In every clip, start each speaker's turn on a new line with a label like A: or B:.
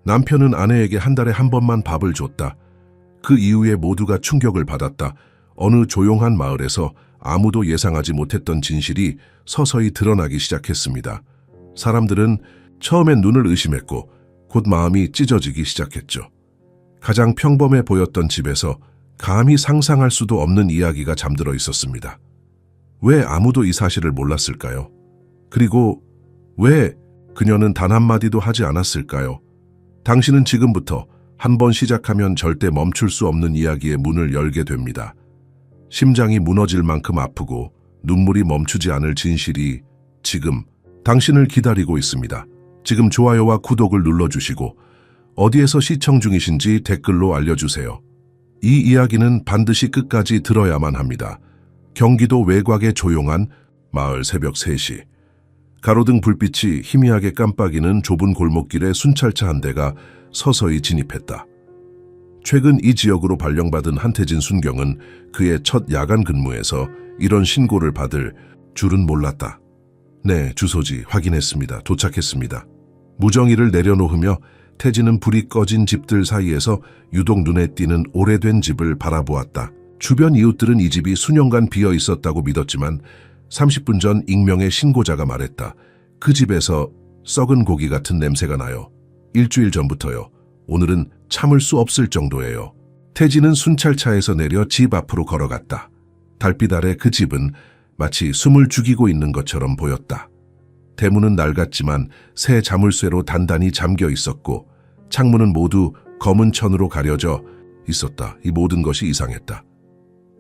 A: 남편은 아내에게 한 달에 한 번만 밥을 줬다. 그 이후에 모두가 충격을 받았다. 어느 조용한 마을에서 아무도 예상하지 못했던 진실이 서서히 드러나기 시작했습니다. 사람들은 처음엔 눈을 의심했고 곧 마음이 찢어지기 시작했죠. 가장 평범해 보였던 집에서 감히 상상할 수도 없는 이야기가 잠들어 있었습니다. 왜 아무도 이 사실을 몰랐을까요? 그리고 왜 그녀는 단 한마디도 하지 않았을까요? 당신은 지금부터 한 번 시작하면 절대 멈출 수 없는 이야기의 문을 열게 됩니다. 심장이 무너질 만큼 아프고 눈물이 멈추지 않을 진실이 지금 당신을 기다리고 있습니다. 지금 좋아요와 구독을 눌러주시고 어디에서 시청 중이신지 댓글로 알려주세요. 이 이야기는 반드시 끝까지 들어야만 합니다. 경기도 외곽의 조용한 마을 새벽 3시. 가로등 불빛이 희미하게 깜빡이는 좁은 골목길에 순찰차 한 대가 서서히 진입했다. 최근 이 지역으로 발령받은 한태진 순경은 그의 첫 야간 근무에서 이런 신고를 받을 줄은 몰랐다. 네, 주소지 확인했습니다. 도착했습니다. 무정의를 내려놓으며 태진은 불이 꺼진 집들 사이에서 유독 눈에 띄는 오래된 집을 바라보았다. 주변 이웃들은 이 집이 수년간 비어 있었다고 믿었지만 30분 전 익명의 신고자가 말했다. 그 집에서 썩은 고기 같은 냄새가 나요. 일주일 전부터요. 오늘은 참을 수 없을 정도예요. 태진은 순찰차에서 내려 집 앞으로 걸어갔다. 달빛 아래 그 집은 마치 숨을 죽이고 있는 것처럼 보였다. 대문은 낡았지만 새 자물쇠로 단단히 잠겨 있었고 창문은 모두 검은 천으로 가려져 있었다. 이 모든 것이 이상했다.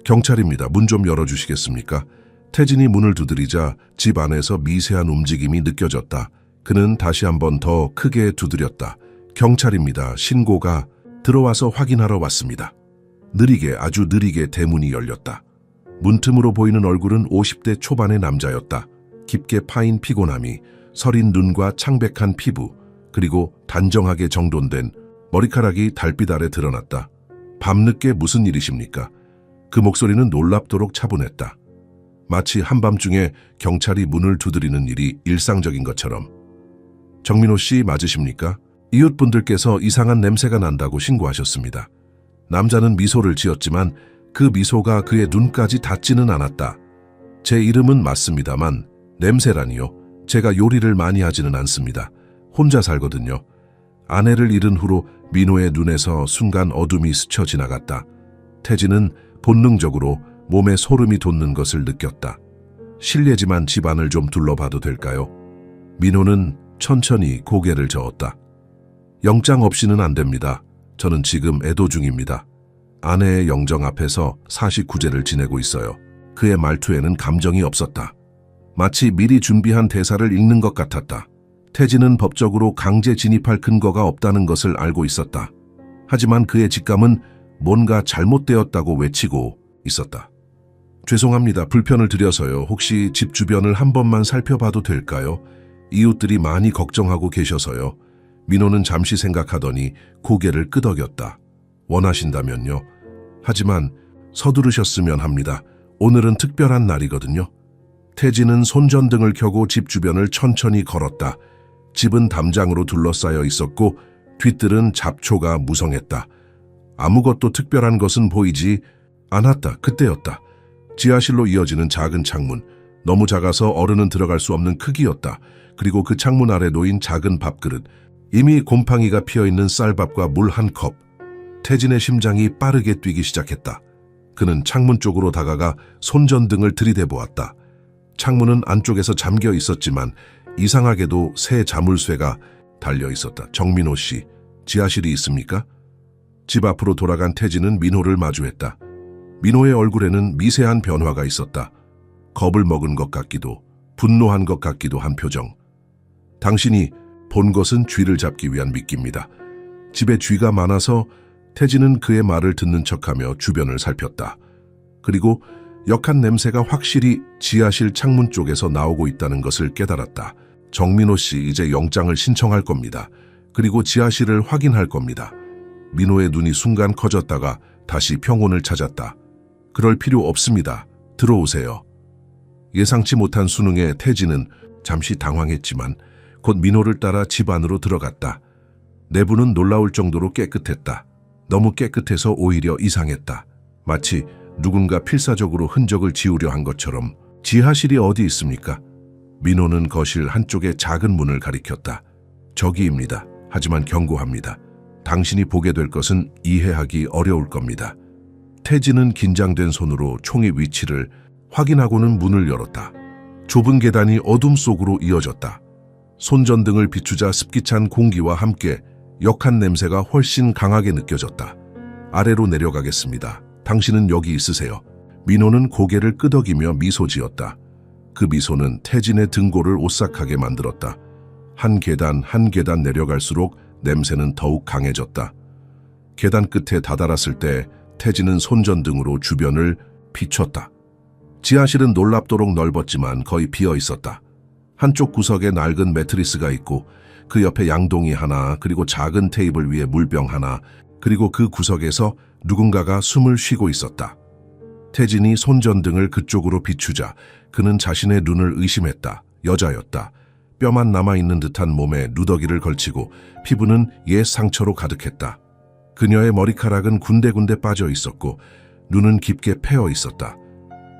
A: 경찰입니다. 문 좀 열어주시겠습니까? 태진이 문을 두드리자 집 안에서 미세한 움직임이 느껴졌다. 그는 다시 한번 더 크게 두드렸다. 경찰입니다. 신고가 들어와서 확인하러 왔습니다. 느리게 아주 느리게 대문이 열렸다. 문틈으로 보이는 얼굴은 50대 초반의 남자였다. 깊게 파인 피곤함이 서린 눈과 창백한 피부 그리고 단정하게 정돈된 머리카락이 달빛 아래 드러났다. 밤늦게 무슨 일이십니까? 그 목소리는 놀랍도록 차분했다. 마치 한밤중에 경찰이 문을 두드리는 일이 일상적인 것처럼. 정민호 씨 맞으십니까? 이웃분들께서 이상한 냄새가 난다고 신고하셨습니다. 남자는 미소를 지었지만 그 미소가 그의 눈까지 닿지는 않았다. 제 이름은 맞습니다만 냄새라니요. 제가 요리를 많이 하지는 않습니다. 혼자 살거든요. 아내를 잃은 후로 민호의 눈에서 순간 어둠이 스쳐 지나갔다. 태진은 본능적으로 몸에 소름이 돋는 것을 느꼈다. 실례지만 집안을 좀 둘러봐도 될까요? 민호는 천천히 고개를 저었다. 영장 없이는 안 됩니다. 저는 지금 애도 중입니다. 아내의 영정 앞에서 사시구제를 지내고 있어요. 그의 말투에는 감정이 없었다. 마치 미리 준비한 대사를 읽는 것 같았다. 태진은 법적으로 강제 진입할 근거가 없다는 것을 알고 있었다. 하지만 그의 직감은 뭔가 잘못되었다고 외치고 있었다. 죄송합니다. 불편을 드려서요. 혹시 집 주변을 한 번만 살펴봐도 될까요? 이웃들이 많이 걱정하고 계셔서요. 민호는 잠시 생각하더니 고개를 끄덕였다. 원하신다면요. 하지만 서두르셨으면 합니다. 오늘은 특별한 날이거든요. 태진은 손전등을 켜고 집 주변을 천천히 걸었다. 집은 담장으로 둘러싸여 있었고 뒤뜰은 잡초가 무성했다. 아무것도 특별한 것은 보이지 않았다. 그때였다. 지하실로 이어지는 작은 창문. 너무 작아서 어른은 들어갈 수 없는 크기였다. 그리고 그 창문 아래 놓인 작은 밥그릇. 이미 곰팡이가 피어있는 쌀밥과 물 한 컵. 태진의 심장이 빠르게 뛰기 시작했다. 그는 창문 쪽으로 다가가 손전등을 들이대보았다. 창문은 안쪽에서 잠겨 있었지만 이상하게도 새 자물쇠가 달려 있었다. 정민호 씨, 지하실이 있습니까? 집 앞으로 돌아간 태진은 민호를 마주했다. 민호의 얼굴에는 미세한 변화가 있었다. 겁을 먹은 것 같기도, 분노한 것 같기도 한 표정. 당신이 본 것은 쥐를 잡기 위한 미끼입니다. 집에 쥐가 많아서 태진은 그의 말을 듣는 척하며 주변을 살폈다. 그리고 역한 냄새가 확실히 지하실 창문 쪽에서 나오고 있다는 것을 깨달았다. 정민호 씨, 이제 영장을 신청할 겁니다. 그리고 지하실을 확인할 겁니다. 민호의 눈이 순간 커졌다가 다시 평온을 찾았다. 그럴 필요 없습니다. 들어오세요. 예상치 못한 수능에 태진은 잠시 당황했지만 곧 민호를 따라 집 안으로 들어갔다. 내부는 놀라울 정도로 깨끗했다. 너무 깨끗해서 오히려 이상했다. 마치 누군가 필사적으로 흔적을 지우려 한 것처럼. 지하실이 어디 있습니까? 민호는 거실 한쪽에 작은 문을 가리켰다. 저기입니다. 하지만 경고합니다. 당신이 보게 될 것은 이해하기 어려울 겁니다. 태진은 긴장된 손으로 총의 위치를 확인하고는 문을 열었다. 좁은 계단이 어둠 속으로 이어졌다. 손전등을 비추자 습기찬 공기와 함께 역한 냄새가 훨씬 강하게 느껴졌다. 아래로 내려가겠습니다. 당신은 여기 있으세요. 민호는 고개를 끄덕이며 미소 지었다. 그 미소는 태진의 등골을 오싹하게 만들었다. 한 계단 한 계단 내려갈수록 냄새는 더욱 강해졌다. 계단 끝에 다다랐을 때 태진은 손전등으로 주변을 비췄다. 지하실은 놀랍도록 넓었지만 거의 비어 있었다. 한쪽 구석에 낡은 매트리스가 있고 그 옆에 양동이 하나, 그리고 작은 테이블 위에 물병 하나, 그리고 그 구석에서 누군가가 숨을 쉬고 있었다. 태진이 손전등을 그쪽으로 비추자 그는 자신의 눈을 의심했다. 여자였다. 뼈만 남아있는 듯한 몸에 누더기를 걸치고 피부는 옛 상처로 가득했다. 그녀의 머리카락은 군데군데 빠져 있었고 눈은 깊게 패어 있었다.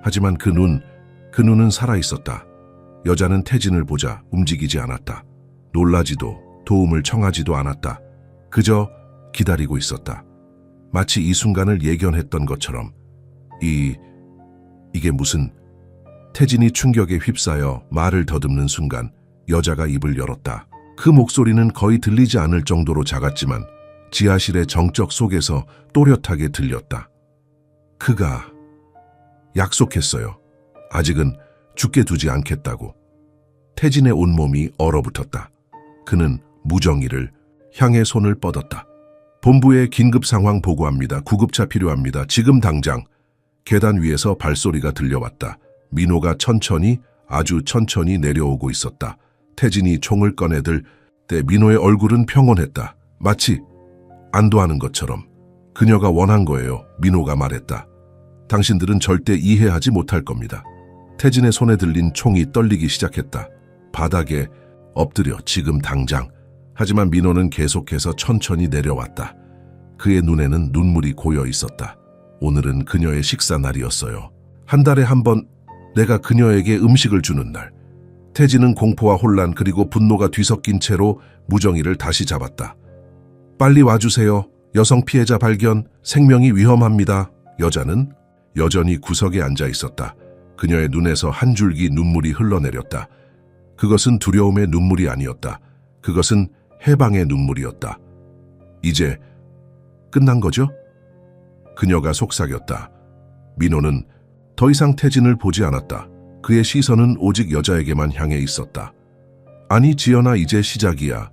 A: 하지만 그 눈은 살아있었다. 여자는 태진을 보자 움직이지 않았다. 놀라지도 도움을 청하지도 않았다. 그저 기다리고 있었다. 마치 이 순간을 예견했던 것처럼. 이게 무슨... 태진이 충격에 휩싸여 말을 더듬는 순간 여자가 입을 열었다. 그 목소리는 거의 들리지 않을 정도로 작았지만 지하실의 정적 속에서 또렷하게 들렸다. 그가 약속했어요. 아직은 죽게 두지 않겠다고. 태진의 온몸이 얼어붙었다. 그는 무정이를 향해 손을 뻗었다. 본부에 긴급 상황 보고합니다. 구급차 필요합니다. 지금 당장. 계단 위에서 발소리가 들려왔다. 민호가 천천히, 아주 천천히 내려오고 있었다. 태진이 총을 꺼내들 때 민호의 얼굴은 평온했다. 마치 안도하는 것처럼. 그녀가 원한 거예요. 민호가 말했다. 당신들은 절대 이해하지 못할 겁니다. 태진의 손에 들린 총이 떨리기 시작했다. 바닥에 엎드려 지금 당장. 하지만 민호는 계속해서 천천히 내려왔다. 그의 눈에는 눈물이 고여 있었다. 오늘은 그녀의 식사 날이었어요. 한 달에 한 번 내가 그녀에게 음식을 주는 날. 태진은 공포와 혼란 그리고 분노가 뒤섞인 채로 무정이를 다시 잡았다. 빨리 와주세요. 여성 피해자 발견. 생명이 위험합니다. 여자는 여전히 구석에 앉아 있었다. 그녀의 눈에서 한 줄기 눈물이 흘러내렸다. 그것은 두려움의 눈물이 아니었다. 그것은 해방의 눈물이었다. 이제 끝난 거죠? 그녀가 속삭였다. 민호는 더 이상 태진을 보지 않았다. 그의 시선은 오직 여자에게만 향해 있었다. 아니 지연아, 이제 시작이야.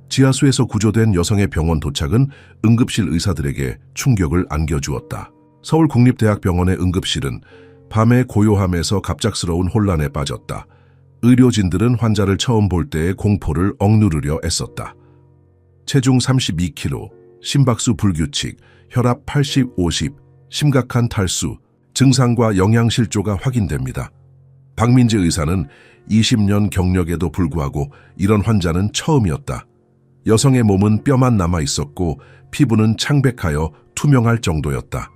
A: 지하수에서 구조된 여성의 병원 도착은 응급실 의사들에게 충격을 안겨주었다. 서울국립대학병원의 응급실은 밤의 고요함에서 갑작스러운 혼란에 빠졌다. 의료진들은 환자를 처음 볼 때의 공포를 억누르려 애썼다. 체중 32kg, 심박수 불규칙, 혈압 80-50, 심각한 탈수, 증상과 영양실조가 확인됩니다. 박민지 의사는 20년 경력에도 불구하고 이런 환자는 처음이었다. 여성의 몸은 뼈만 남아 있었고 피부는 창백하여 투명할 정도였다.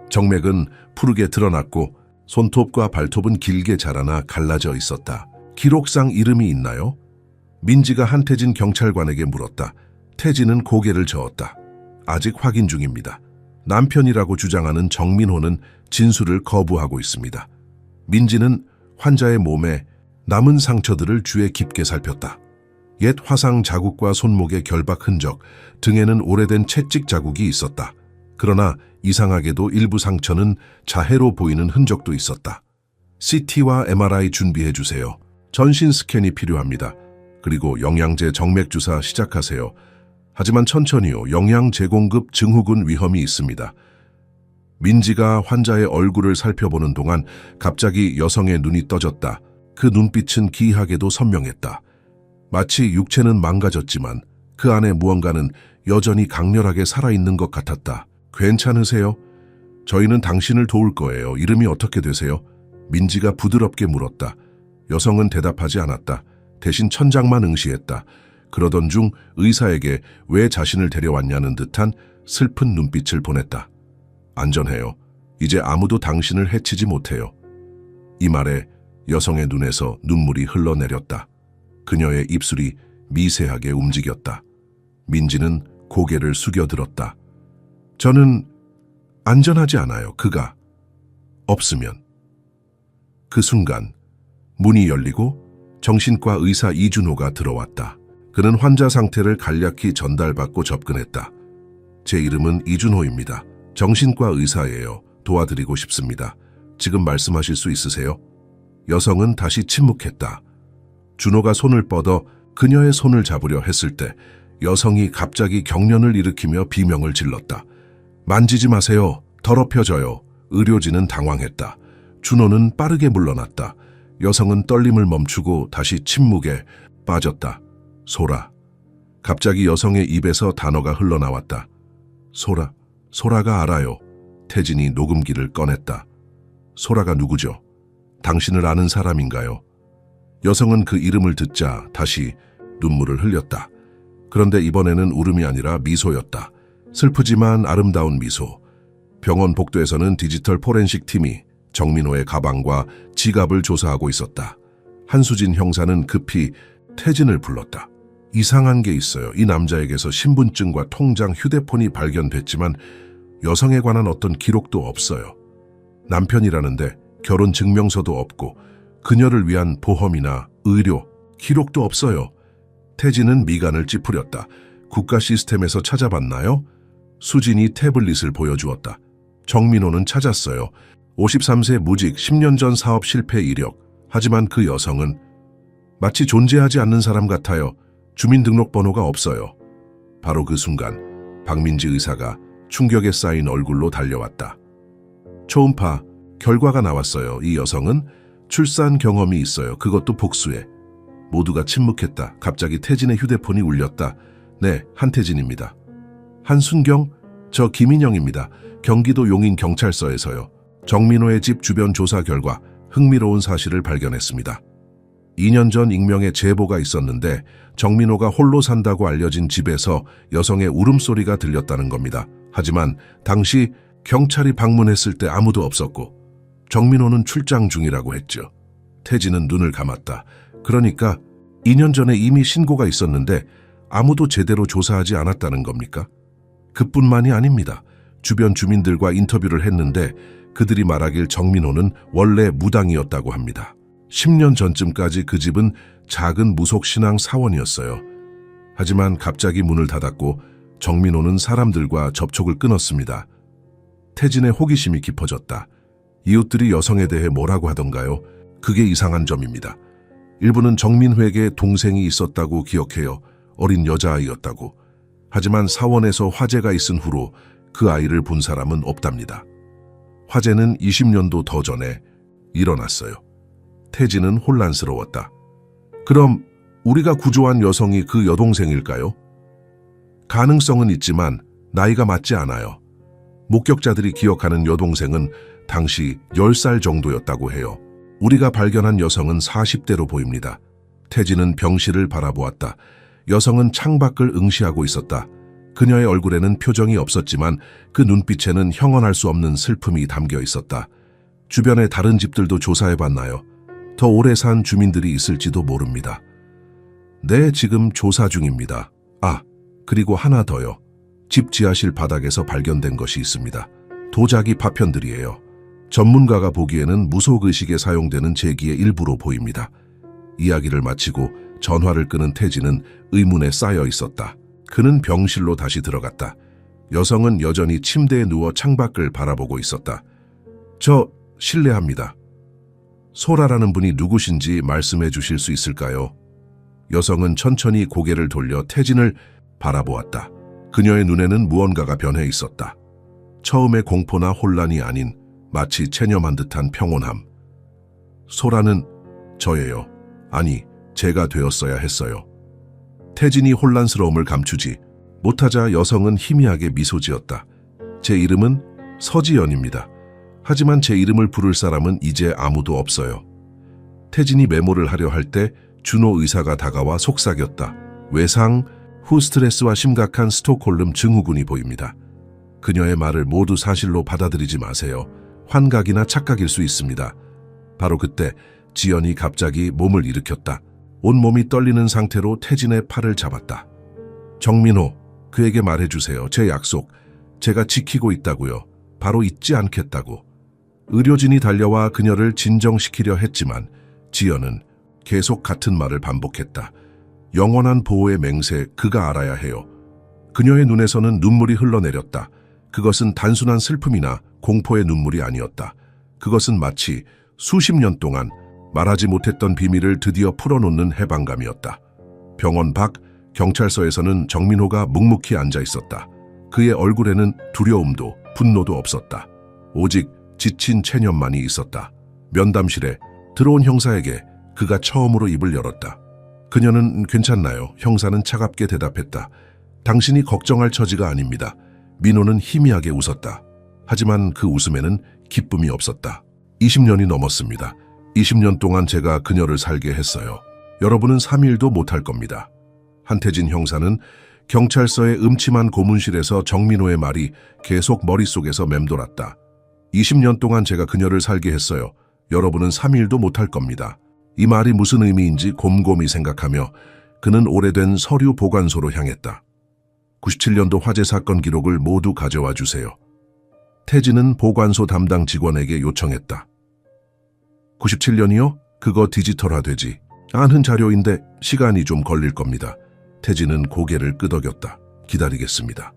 A: 정맥은 푸르게 드러났고 손톱과 발톱은 길게 자라나 갈라져 있었다. 기록상 이름이 있나요? 민지가 한태진 경찰관에게 물었다. 태진은 고개를 저었다. 아직 확인 중입니다. 남편이라고 주장하는 정민호는 진술을 거부하고 있습니다. 민지는 환자의 몸에 남은 상처들을 주의 깊게 살폈다. 옛 화상 자국과 손목의 결박 흔적, 등에는 오래된 채찍 자국이 있었다. 그러나 이상하게도 일부 상처는 자해로 보이는 흔적도 있었다. CT와 MRI 준비해 주세요. 전신 스캔이 필요합니다. 그리고 영양제 정맥 주사 시작하세요. 하지만 천천히요. 영양 재공급 증후군 위험이 있습니다. 민지가 환자의 얼굴을 살펴보는 동안 갑자기 여성의 눈이 떠졌다. 그 눈빛은 기이하게도 선명했다. 마치 육체는 망가졌지만 그 안에 무언가는 여전히 강렬하게 살아있는 것 같았다. 괜찮으세요? 저희는 당신을 도울 거예요. 이름이 어떻게 되세요? 민지가 부드럽게 물었다. 여성은 대답하지 않았다. 대신 천장만 응시했다. 그러던 중 의사에게 왜 자신을 데려왔냐는 듯한 슬픈 눈빛을 보냈다. 안전해요. 이제 아무도 당신을 해치지 못해요. 이 말에 여성의 눈에서 눈물이 흘러내렸다. 그녀의 입술이 미세하게 움직였다. 민지는 고개를 숙여들었다. 저는 안전하지 않아요. 그가 없으면. 그 순간 문이 열리고 정신과 의사 이준호가 들어왔다. 그는 환자 상태를 간략히 전달받고 접근했다. 제 이름은 이준호입니다. 정신과 의사예요. 도와드리고 싶습니다. 지금 말씀하실 수 있으세요? 여성은 다시 침묵했다. 준호가 손을 뻗어 그녀의 손을 잡으려 했을 때 여성이 갑자기 경련을 일으키며 비명을 질렀다. 만지지 마세요. 더럽혀져요. 의료진은 당황했다. 준호는 빠르게 물러났다. 여성은 떨림을 멈추고 다시 침묵에 빠졌다. 소라. 갑자기 여성의 입에서 단어가 흘러나왔다. 소라. 소라가 알아요. 태진이 녹음기를 꺼냈다. 소라가 누구죠? 당신을 아는 사람인가요? 여성은 그 이름을 듣자 다시 눈물을 흘렸다. 그런데 이번에는 울음이 아니라 미소였다. 슬프지만 아름다운 미소. 병원 복도에서는 디지털 포렌식 팀이 정민호의 가방과 지갑을 조사하고 있었다. 한수진 형사는 급히 태진을 불렀다. 이상한 게 있어요. 이 남자에게서 신분증과 통장, 휴대폰이 발견됐지만 여성에 관한 어떤 기록도 없어요. 남편이라는데 결혼 증명서도 없고 그녀를 위한 보험이나 의료, 기록도 없어요. 태진은 미간을 찌푸렸다. 국가 시스템에서 찾아봤나요? 수진이 태블릿을 보여주었다. 정민호는 찾았어요. 53세 무직, 10년 전 사업 실패 이력. 하지만 그 여성은 마치 존재하지 않는 사람 같아요. 주민등록번호가 없어요. 바로 그 순간 박민지 의사가 충격에 쌓인 얼굴로 달려왔다. 초음파 결과가 나왔어요. 이 여성은 출산 경험이 있어요. 그것도 복수에. 모두가 침묵했다. 갑자기 태진의 휴대폰이 울렸다. 네, 한태진입니다. 한순경, 저 김인영입니다. 경기도 용인 경찰서에서요. 정민호의 집 주변 조사 결과 흥미로운 사실을 발견했습니다. 2년 전 익명의 제보가 있었는데 정민호가 홀로 산다고 알려진 집에서 여성의 울음소리가 들렸다는 겁니다. 하지만 당시 경찰이 방문했을 때 아무도 없었고 정민호는 출장 중이라고 했죠. 태진은 눈을 감았다. 그러니까 2년 전에 이미 신고가 있었는데 아무도 제대로 조사하지 않았다는 겁니까? 그뿐만이 아닙니다. 주변 주민들과 인터뷰를 했는데 그들이 말하길 정민호는 원래 무당이었다고 합니다. 10년 전쯤까지 그 집은 작은 무속신앙 사원이었어요. 하지만 갑자기 문을 닫았고 정민호는 사람들과 접촉을 끊었습니다. 태진의 호기심이 깊어졌다. 이웃들이 여성에 대해 뭐라고 하던가요? 그게 이상한 점입니다. 일부는 정민호에게 동생이 있었다고 기억해요. 어린 여자아이였다고. 하지만 사원에서 화재가 있은 후로 그 아이를 본 사람은 없답니다. 화재는 20년도 더 전에 일어났어요. 태진은 혼란스러웠다. 그럼 우리가 구조한 여성이 그 여동생일까요? 가능성은 있지만 나이가 맞지 않아요. 목격자들이 기억하는 여동생은 당시 10살 정도였다고 해요. 우리가 발견한 여성은 40대로 보입니다. 태진은 병실을 바라보았다. 여성은 창밖을 응시하고 있었다. 그녀의 얼굴에는 표정이 없었지만 그 눈빛에는 형언할 수 없는 슬픔이 담겨 있었다. 주변의 다른 집들도 조사해봤나요? 더 오래 산 주민들이 있을지도 모릅니다. 네, 지금 조사 중입니다. 아, 그리고 하나 더요. 집 지하실 바닥에서 발견된 것이 있습니다. 도자기 파편들이에요. 전문가가 보기에는 무속의식에 사용되는 제기의 일부로 보입니다. 이야기를 마치고 전화를 끄는 태진은 의문에 쌓여 있었다. 그는 병실로 다시 들어갔다. 여성은 여전히 침대에 누워 창밖을 바라보고 있었다. 저 실례합니다. 소라라는 분이 누구신지 말씀해 주실 수 있을까요? 여성은 천천히 고개를 돌려 태진을 바라보았다. 그녀의 눈에는 무언가가 변해 있었다. 처음의 공포나 혼란이 아닌 마치 체념한 듯한 평온함. 소라는 저예요. 아니, 제가 되었어야 했어요. 태진이 혼란스러움을 감추지 못하자 여성은 희미하게 미소 지었다. 제 이름은 서지연입니다. 하지만 제 이름을 부를 사람은 이제 아무도 없어요. 태진이 메모를 하려 할 때 준호 의사가 다가와 속삭였다. 외상 후 스트레스와 심각한 스톡홀름 증후군이 보입니다. 그녀의 말을 모두 사실로 받아들이지 마세요. 환각이나 착각일 수 있습니다. 바로 그때 지연이 갑자기 몸을 일으켰다. 온몸이 떨리는 상태로 태진의 팔을 잡았다. 정민호, 그에게 말해주세요. 제 약속, 제가 지키고 있다고요. 바로 잊지 않겠다고. 의료진이 달려와 그녀를 진정시키려 했지만 지연은 계속 같은 말을 반복했다. 영원한 보호의 맹세, 그가 알아야 해요. 그녀의 눈에서는 눈물이 흘러내렸다. 그것은 단순한 슬픔이나 공포의 눈물이 아니었다. 그것은 마치 수십 년 동안 말하지 못했던 비밀을 드디어 풀어놓는 해방감이었다. 병원 밖 경찰서에서는 정민호가 묵묵히 앉아 있었다. 그의 얼굴에는 두려움도 분노도 없었다. 오직 지친 체념만이 있었다. 면담실에 들어온 형사에게 그가 처음으로 입을 열었다. 그녀는 괜찮나요? 형사는 차갑게 대답했다. 당신이 걱정할 처지가 아닙니다. 민호는 희미하게 웃었다. 하지만 그 웃음에는 기쁨이 없었다. 20년이 넘었습니다. 20년 동안 제가 그녀를 살게 했어요. 여러분은 3일도 못할 겁니다. 한태진 형사는 경찰서의 음침한 고문실에서 정민호의 말이 계속 머릿속에서 맴돌았다. 20년 동안 제가 그녀를 살게 했어요. 여러분은 3일도 못할 겁니다. 이 말이 무슨 의미인지 곰곰이 생각하며 그는 오래된 서류 보관소로 향했다. 97년도 화재 사건 기록을 모두 가져와 주세요. 태진은 보관소 담당 직원에게 요청했다. 97년이요? 그거 디지털화되지. 아는 자료인데 시간이 좀 걸릴 겁니다. 태진은 고개를 끄덕였다. 기다리겠습니다.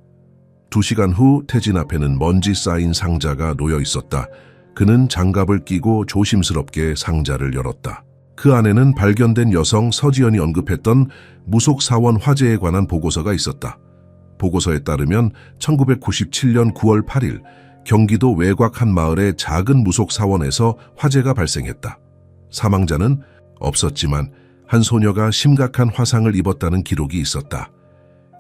A: 2시간 후 태진 앞에는 먼지 쌓인 상자가 놓여 있었다. 그는 장갑을 끼고 조심스럽게 상자를 열었다. 그 안에는 발견된 여성 서지연이 언급했던 무속사원 화재에 관한 보고서가 있었다. 보고서에 따르면 1997년 9월 8일 경기도 외곽 한 마을의 작은 무속사원에서 화재가 발생했다. 사망자는 없었지만 한 소녀가 심각한 화상을 입었다는 기록이 있었다.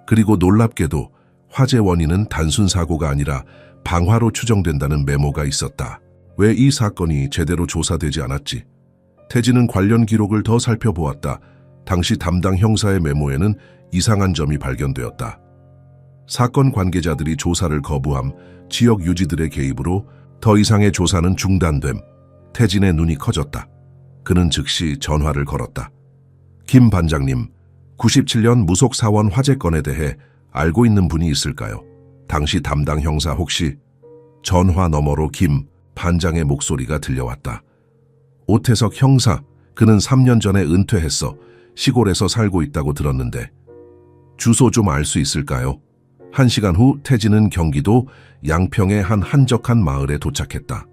A: 그리고 놀랍게도 화재 원인은 단순 사고가 아니라 방화로 추정된다는 메모가 있었다. 왜 이 사건이 제대로 조사되지 않았지? 태진은 관련 기록을 더 살펴보았다. 당시 담당 형사의 메모에는 이상한 점이 발견되었다. 사건 관계자들이 조사를 거부함, 지역 유지들의 개입으로 더 이상의 조사는 중단됨. 태진의 눈이 커졌다. 그는 즉시 전화를 걸었다. 김 반장님, 97년 무속사원 화재건에 대해 알고 있는 분이 있을까요? 당시 담당 형사 혹시? 전화 너머로 김 반장의 목소리가 들려왔다. 오태석 형사, 그는 3년 전에 은퇴했어. 시골에서 살고 있다고 들었는데. 주소 좀 알 수 있을까요? 1시간 후 태진은 경기도 양평의 한 한적한 마을에 도착했다.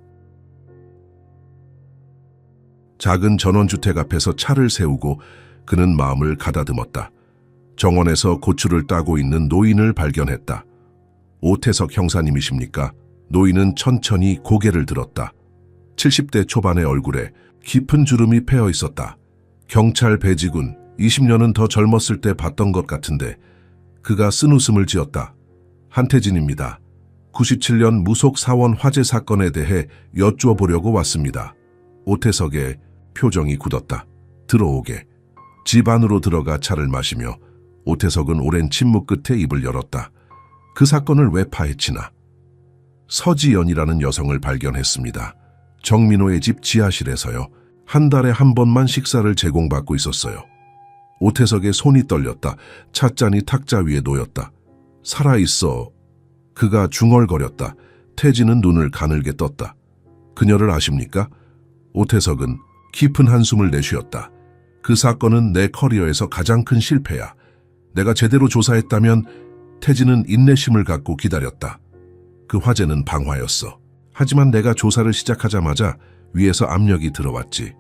A: 작은 전원주택 앞에서 차를 세우고 그는 마음을 가다듬었다. 정원에서 고추를 따고 있는 노인을 발견했다. 오태석 형사님이십니까? 노인은 천천히 고개를 들었다. 70대 초반의 얼굴에 깊은 주름이 패어 있었다. 경찰 배지군, 20년은 더 젊었을 때 봤던 것 같은데. 그가 쓴웃음을 지었다. 한태진입니다. 97년 무속사원 화재 사건에 대해 여쭈어보려고 왔습니다. 오태석의 표정이 굳었다. 들어오게. 집 안으로 들어가 차를 마시며 오태석은 오랜 침묵 끝에 입을 열었다. 그 사건을 왜 파헤치나? 서지연이라는 여성을 발견했습니다. 정민호의 집 지하실에서요. 한 달에 한 번만 식사를 제공받고 있었어요. 오태석의 손이 떨렸다. 찻잔이 탁자 위에 놓였다. 살아있어. 그가 중얼거렸다. 태진은 눈을 가늘게 떴다. 그녀를 아십니까? 오태석은 깊은 한숨을 내쉬었다. 그 사건은 내 커리어에서 가장 큰 실패야. 내가 제대로 조사했다면. 태진은 인내심을 갖고 기다렸다. 그 화재는 방화였어. 하지만 내가 조사를 시작하자마자 위에서 압력이 들어왔지.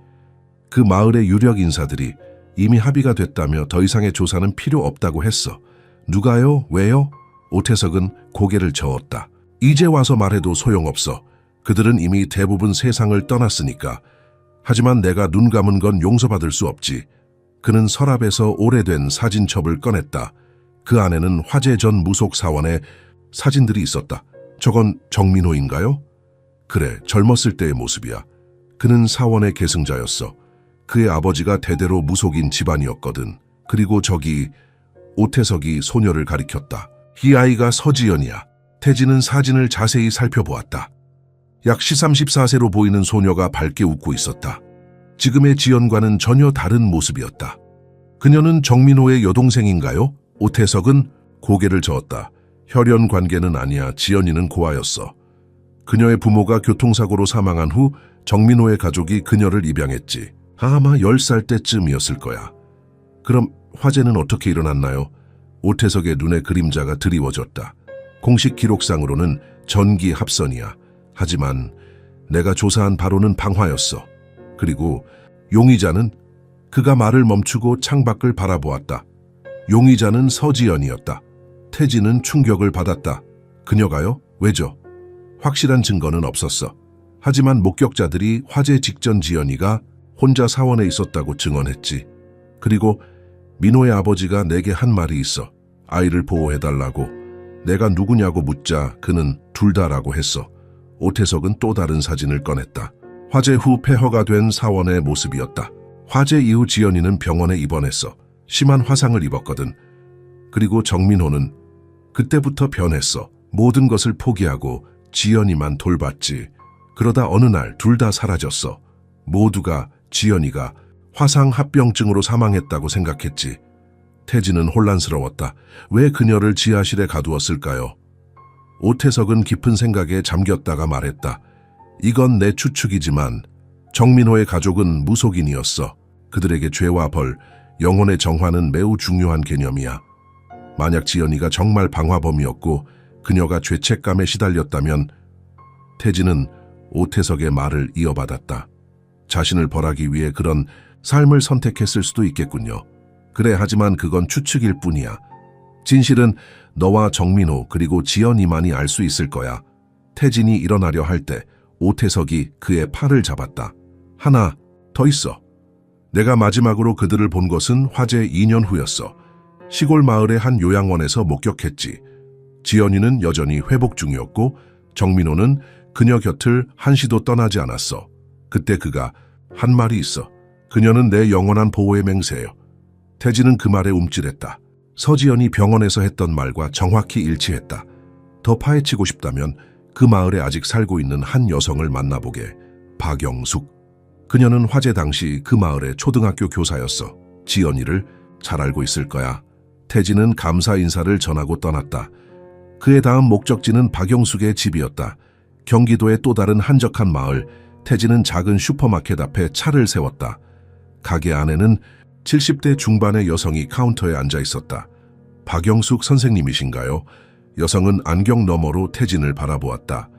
A: 그 마을의 유력 인사들이 이미 합의가 됐다며 더 이상의 조사는 필요 없다고 했어. 누가요? 왜요? 오태석은 고개를 저었다. 이제 와서 말해도 소용없어. 그들은 이미 대부분 세상을 떠났으니까. 하지만 내가 눈 감은 건 용서받을 수 없지. 그는 서랍에서 오래된 사진첩을 꺼냈다. 그 안에는 화재 전 무속사원의 사진들이 있었다. 저건 정민호인가요? 그래, 젊었을 때의 모습이야. 그는 사원의 계승자였어. 그의 아버지가 대대로 무속인 집안이었거든. 그리고 저기 오태석이 소녀를 가리켰다. 이 아이가 서지연이야. 태진은 사진을 자세히 살펴보았다. 약 13~14세로 보이는 소녀가 밝게 웃고 있었다. 지금의 지연과는 전혀 다른 모습이었다. 그녀는 정민호의 여동생인가요? 오태석은 고개를 저었다. 혈연 관계는 아니야. 지연이는 고아였어. 그녀의 부모가 교통사고로 사망한 후 정민호의 가족이 그녀를 입양했지. 아마 10살 때쯤이었을 거야. 그럼 화재는 어떻게 일어났나요? 오태석의 눈에 그림자가 드리워졌다. 공식 기록상으로는 전기 합선이야. 하지만 내가 조사한 바로는 방화였어. 그리고 용의자는 그가 말을 멈추고 창밖을 바라보았다. 용의자는 서지연이었다. 태진은 충격을 받았다. 그녀가요? 왜죠? 확실한 증거는 없었어. 하지만 목격자들이 화재 직전 지연이가 혼자 사원에 있었다고 증언했지. 그리고 민호의 아버지가 내게 한 말이 있어. 아이를 보호해달라고. 내가 누구냐고 묻자 그는 둘 다라고 했어. 오태석은 또 다른 사진을 꺼냈다. 화재 후 폐허가 된 사원의 모습이었다. 화재 이후 지연이는 병원에 입원했어. 심한 화상을 입었거든. 그리고 정민호는 그때부터 변했어. 모든 것을 포기하고 지연이만 돌봤지. 그러다 어느 날 둘 다 사라졌어. 모두가 지연이가 화상합병증으로 사망했다고 생각했지. 태진은 혼란스러웠다. 왜 그녀를 지하실에 가두었을까요? 오태석은 깊은 생각에 잠겼다가 말했다. 이건 내 추측이지만 정민호의 가족은 무속인이었어. 그들에게 죄와 벌, 영혼의 정화는 매우 중요한 개념이야. 만약 지연이가 정말 방화범이었고 그녀가 죄책감에 시달렸다면 태진은 오태석의 말을 이어받았다. 자신을 벌하기 위해 그런 삶을 선택했을 수도 있겠군요. 그래, 하지만 그건 추측일 뿐이야. 진실은 너와 정민호 그리고 지연이만이 알 수 있을 거야. 태진이 일어나려 할 때 오태석이 그의 팔을 잡았다. 하나 더 있어. 내가 마지막으로 그들을 본 것은 화재 2년 후였어. 시골 마을의 한 요양원에서 목격했지. 지연이는 여전히 회복 중이었고 정민호는 그녀 곁을 한시도 떠나지 않았어. 그때 그가 한 말이 있어. 그녀는 내 영원한 보호의 맹세예요. 태진은 그 말에 움찔했다. 서지연이 병원에서 했던 말과 정확히 일치했다. 더 파헤치고 싶다면 그 마을에 아직 살고 있는 한 여성을 만나보게. 박영숙. 그녀는 화재 당시 그 마을의 초등학교 교사였어. 지연이를 잘 알고 있을 거야. 태진은 감사 인사를 전하고 떠났다. 그의 다음 목적지는 박영숙의 집이었다. 경기도의 또 다른 한적한 마을. 태진은 작은 슈퍼마켓 앞에 차를 세웠다. 가게 안에는 70대 중반의 여성이 카운터에 앉아 있었다. 박영숙 선생님이신가요? 여성은 안경 너머로 태진을 바라보았다.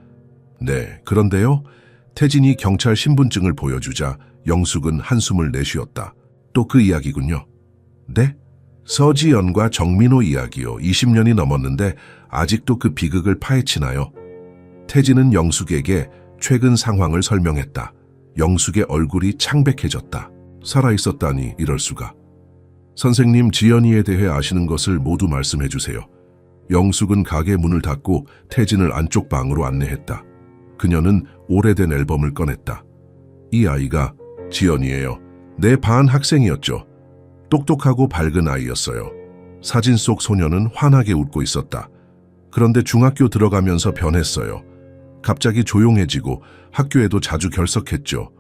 A: 네, 그런데요? 태진이 경찰 신분증을 보여주자 영숙은 한숨을 내쉬었다. 또 그 이야기군요. 네? 서지연과 정민호 이야기요. 20년이 넘었는데 아직도 그 비극을 파헤치나요? 태진은 영숙에게 최근 상황을 설명했다. 영숙의 얼굴이 창백해졌다. 살아있었다니 이럴 수가. 선생님, 지연이에 대해 아시는 것을 모두 말씀해 주세요. 영숙은 가게 문을 닫고 태진을 안쪽 방으로 안내했다. 그녀는 오래된 앨범을 꺼냈다. 이 아이가 지연이에요. 내 반 학생이었죠. 똑똑하고 밝은 아이였어요. 사진 속 소녀는 환하게 웃고 있었다. 그런데 중학교 들어가면서 변했어요. 갑자기 조용해지고 학교에도 자주 결석했죠.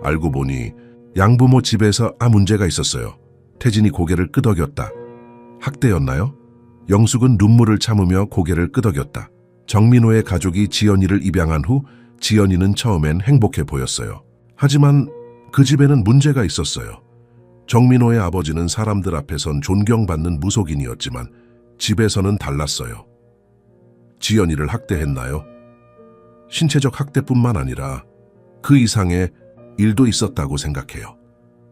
A: 알고 보니 양부모 집에서 문제가 있었어요. 태진이 고개를 끄덕였다. 학대였나요? 영숙은 눈물을 참으며 고개를 끄덕였다. 정민호의 가족이 지연이를 입양한 후 지연이는 처음엔 행복해 보였어요. 하지만 그 집에는 문제가 있었어요. 정민호의 아버지는 사람들 앞에선 존경받는 무속인이었지만 집에서는 달랐어요. 지연이를 학대했나요? 신체적 학대뿐만 아니라 그 이상의 일도 있었다고 생각해요.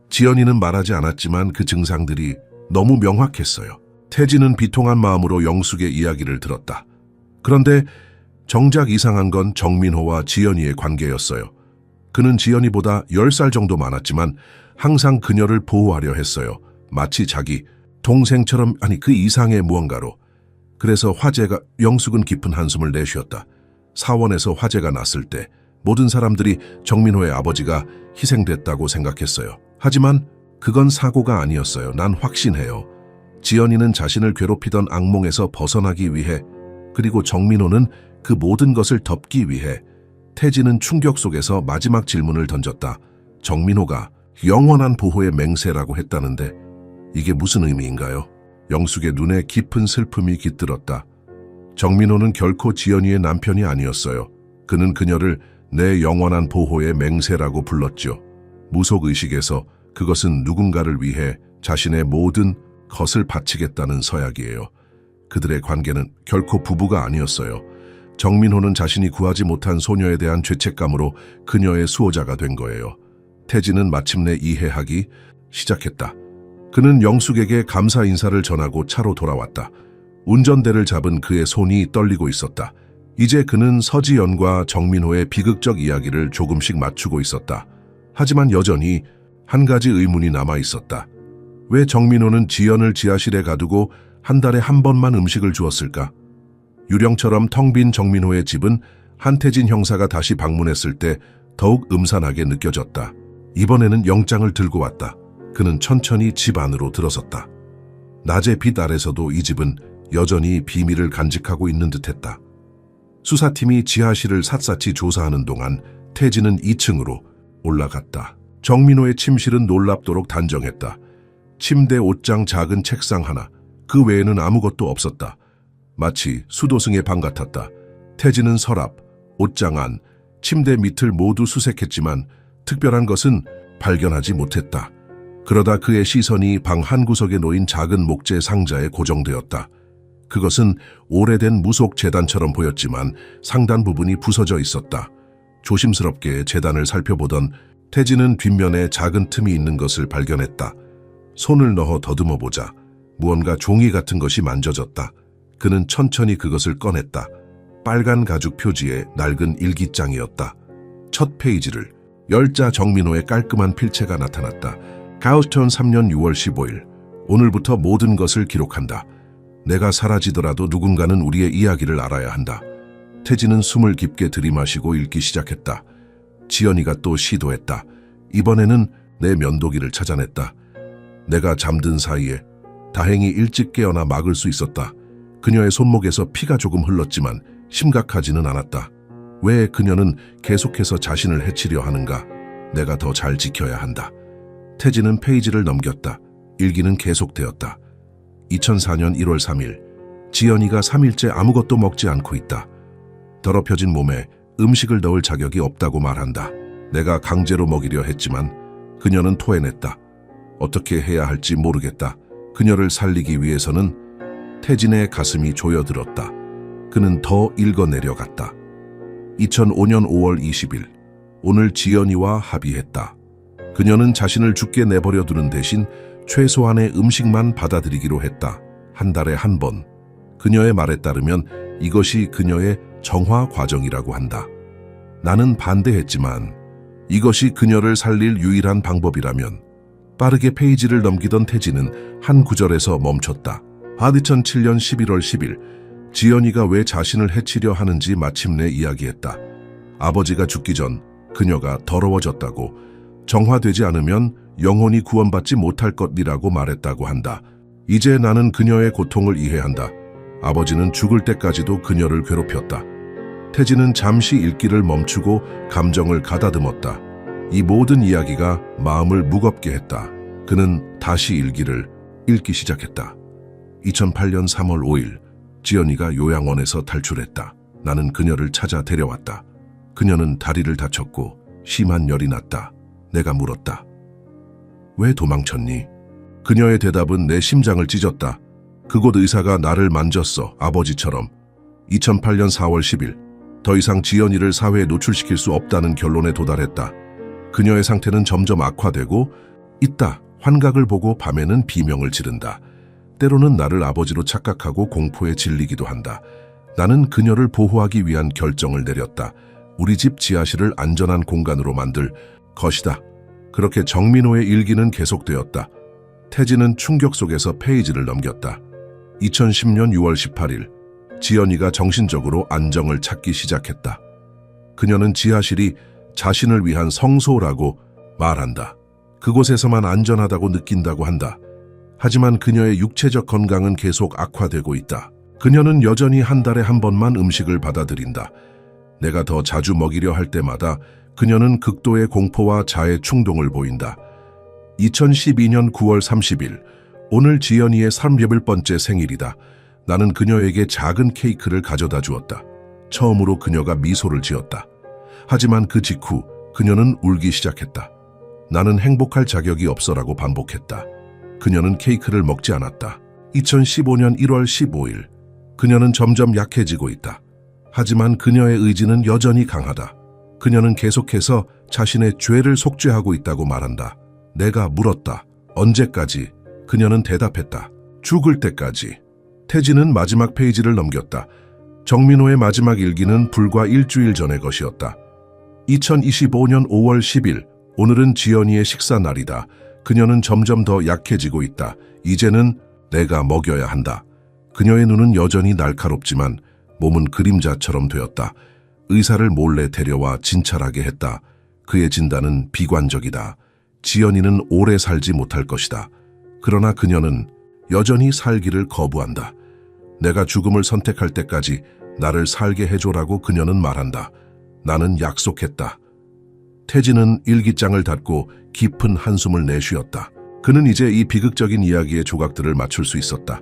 A: 지연이는 말하지 않았지만 그 증상들이 너무 명확했어요. 태진은 비통한 마음으로 영숙의 이야기를 들었다. 그런데 정작 이상한 건 정민호와 지연이의 관계였어요. 그는 지연이보다 10살 정도 많았지만 항상 그녀를 보호하려 했어요. 마치 자기 동생처럼, 그 이상의 무언가로. 그래서 화재가... 영숙은 깊은 한숨을 내쉬었다. 사원에서 화재가 났을 때 모든 사람들이 정민호의 아버지가 희생됐다고 생각했어요. 하지만 그건 사고가 아니었어요. 난 확신해요. 지연이는 자신을 괴롭히던 악몽에서 벗어나기 위해, 그리고 정민호는 그 모든 것을 덮기 위해 태진은 충격 속에서 마지막 질문을 던졌다. 정민호가 영원한 보호의 맹세라고 했다는데 이게 무슨 의미인가요? 영숙의 눈에 깊은 슬픔이 깃들었다. 정민호는 결코 지연이의 남편이 아니었어요. 그는 그녀를 내 영원한 보호의 맹세라고 불렀죠. 무속의식에서 그것은 누군가를 위해 자신의 모든 것을 바치겠다는 서약이에요. 그들의 관계는 결코 부부가 아니었어요. 정민호는 자신이 구하지 못한 소녀에 대한 죄책감으로 그녀의 수호자가 된 거예요. 태진은 마침내 이해하기 시작했다. 그는 영숙에게 감사 인사를 전하고 차로 돌아왔다. 운전대를 잡은 그의 손이 떨리고 있었다. 이제 그는 서지연과 정민호의 비극적 이야기를 조금씩 맞추고 있었다. 하지만 여전히 한 가지 의문이 남아 있었다. 왜 정민호는 지연을 지하실에 가두고 한 달에 한 번만 음식을 주었을까? 유령처럼 텅 빈 정민호의 집은 한태진 형사가 다시 방문했을 때 더욱 음산하게 느껴졌다. 이번에는 영장을 들고 왔다. 그는 천천히 집 안으로 들어섰다. 낮의 빛 아래서도 이 집은 여전히 비밀을 간직하고 있는 듯했다. 수사팀이 지하실을 샅샅이 조사하는 동안 태진은 2층으로 올라갔다. 정민호의 침실은 놀랍도록 단정했다. 침대, 옷장, 작은 책상 하나, 그 외에는 아무것도 없었다. 마치 수도승의 방 같았다. 태진은 서랍, 옷장 안, 침대 밑을 모두 수색했지만 특별한 것은 발견하지 못했다. 그러다 그의 시선이 방 한구석에 놓인 작은 목재 상자에 고정되었다. 그것은 오래된 무속 제단처럼 보였지만 상단 부분이 부서져 있었다. 조심스럽게 제단을 살펴보던 태진은 뒷면에 작은 틈이 있는 것을 발견했다. 손을 넣어 더듬어 보자 무언가 종이 같은 것이 만져졌다. 그는 천천히 그것을 꺼냈다. 빨간 가죽 표지의 낡은 일기장이었다. 첫 페이지를 열자 정민호의 깔끔한 필체가 나타났다. 가우스턴 3년 6월 15일. 오늘부터 모든 것을 기록한다. 내가 사라지더라도 누군가는 우리의 이야기를 알아야 한다. 태진은 숨을 깊게 들이마시고 읽기 시작했다. 지연이가 또 시도했다. 이번에는 내 면도기를 찾아냈다. 내가 잠든 사이에 다행히 일찍 깨어나 막을 수 있었다. 그녀의 손목에서 피가 조금 흘렀지만 심각하지는 않았다. 왜 그녀는 계속해서 자신을 해치려 하는가? 내가 더 잘 지켜야 한다. 태진은 페이지를 넘겼다. 일기는 계속되었다. 2004년 1월 3일. 지연이가 3일째 아무것도 먹지 않고 있다. 더럽혀진 몸에 음식을 넣을 자격이 없다고 말한다. 내가 강제로 먹이려 했지만 그녀는 토해냈다. 어떻게 해야 할지 모르겠다. 그녀를 살리기 위해서는. 태진의 가슴이 조여들었다. 그는 더 읽어내려갔다. 2005년 5월 20일. 오늘 지연이와 합의했다. 그녀는 자신을 죽게 내버려 두는 대신 최소한의 음식만 받아들이기로 했다. 한 달에 한 번. 그녀의 말에 따르면 이것이 그녀의 정화 과정이라고 한다. 나는 반대했지만 이것이 그녀를 살릴 유일한 방법이라면. 빠르게 페이지를 넘기던 태진은 한 구절에서 멈췄다. 2007년 11월 10일. 지연이가 왜 자신을 해치려 하는지 마침내 이야기했다. 아버지가 죽기 전 그녀가 더러워졌다고, 정화되지 않으면 영혼이 구원받지 못할 것이라고 말했다고 한다. 이제 나는 그녀의 고통을 이해한다. 아버지는 죽을 때까지도 그녀를 괴롭혔다. 태진은 잠시 읽기를 멈추고 감정을 가다듬었다. 이 모든 이야기가 마음을 무겁게 했다. 그는 다시 일기를 읽기 시작했다. 2008년 3월 5일. 지연이가 요양원에서 탈출했다. 나는 그녀를 찾아 데려왔다. 그녀는 다리를 다쳤고 심한 열이 났다. 내가 물었다. 왜 도망쳤니? 그녀의 대답은 내 심장을 찢었다. 그곳 의사가 나를 만졌어, 아버지처럼. 2008년 4월 10일. 더 이상 지연이를 사회에 노출시킬 수 없다는 결론에 도달했다. 그녀의 상태는 점점 악화되고 있다. 환각을 보고 밤에는 비명을 지른다. 때로는 나를 아버지로 착각하고 공포에 질리기도 한다. 나는 그녀를 보호하기 위한 결정을 내렸다. 우리 집 지하실을 안전한 공간으로 만들 것이다. 그렇게 정민호의 일기는 계속되었다. 태진은 충격 속에서 페이지를 넘겼다. 2010년 6월 18일. 지연이가 정신적으로 안정을 찾기 시작했다. 그녀는 지하실이 자신을 위한 성소라고 말한다. 그곳에서만 안전하다고 느낀다고 한다. 하지만 그녀의 육체적 건강은 계속 악화되고 있다. 그녀는 여전히 한 달에 한 번만 음식을 받아들인다. 내가 더 자주 먹이려 할 때마다 그녀는 극도의 공포와 자해 충동을 보인다. 2012년 9월 30일, 오늘 지연이의 30번째 생일이다. 나는 그녀에게 작은 케이크를 가져다 주었다. 처음으로 그녀가 미소를 지었다. 하지만 그 직후 그녀는 울기 시작했다. 나는 행복할 자격이 없어라고 반복했다. 그녀는 케이크를 먹지 않았다. 2015년 1월 15일, 그녀는 점점 약해지고 있다. 하지만 그녀의 의지는 여전히 강하다. 그녀는 계속해서 자신의 죄를 속죄하고 있다고 말한다. 내가 물었다. 언제까지? 그녀는 대답했다. 죽을 때까지. 태진은 마지막 페이지를 넘겼다. 정민호의 마지막 일기는 불과 일주일 전의 것이었다. 2025년 5월 10일, 오늘은 지연이의 식사 날이다. 그녀는 점점 더 약해지고 있다. 이제는 내가 먹여야 한다. 그녀의 눈은 여전히 날카롭지만 몸은 그림자처럼 되었다. 의사를 몰래 데려와 진찰하게 했다. 그의 진단은 비관적이다. 지연이는 오래 살지 못할 것이다. 그러나 그녀는 여전히 살기를 거부한다. 내가 죽음을 선택할 때까지 나를 살게 해줘라고 그녀는 말한다. 나는 약속했다. 태진은 일기장을 닫고 깊은 한숨을 내쉬었다. 그는 이제 이 비극적인 이야기의 조각들을 맞출 수 있었다.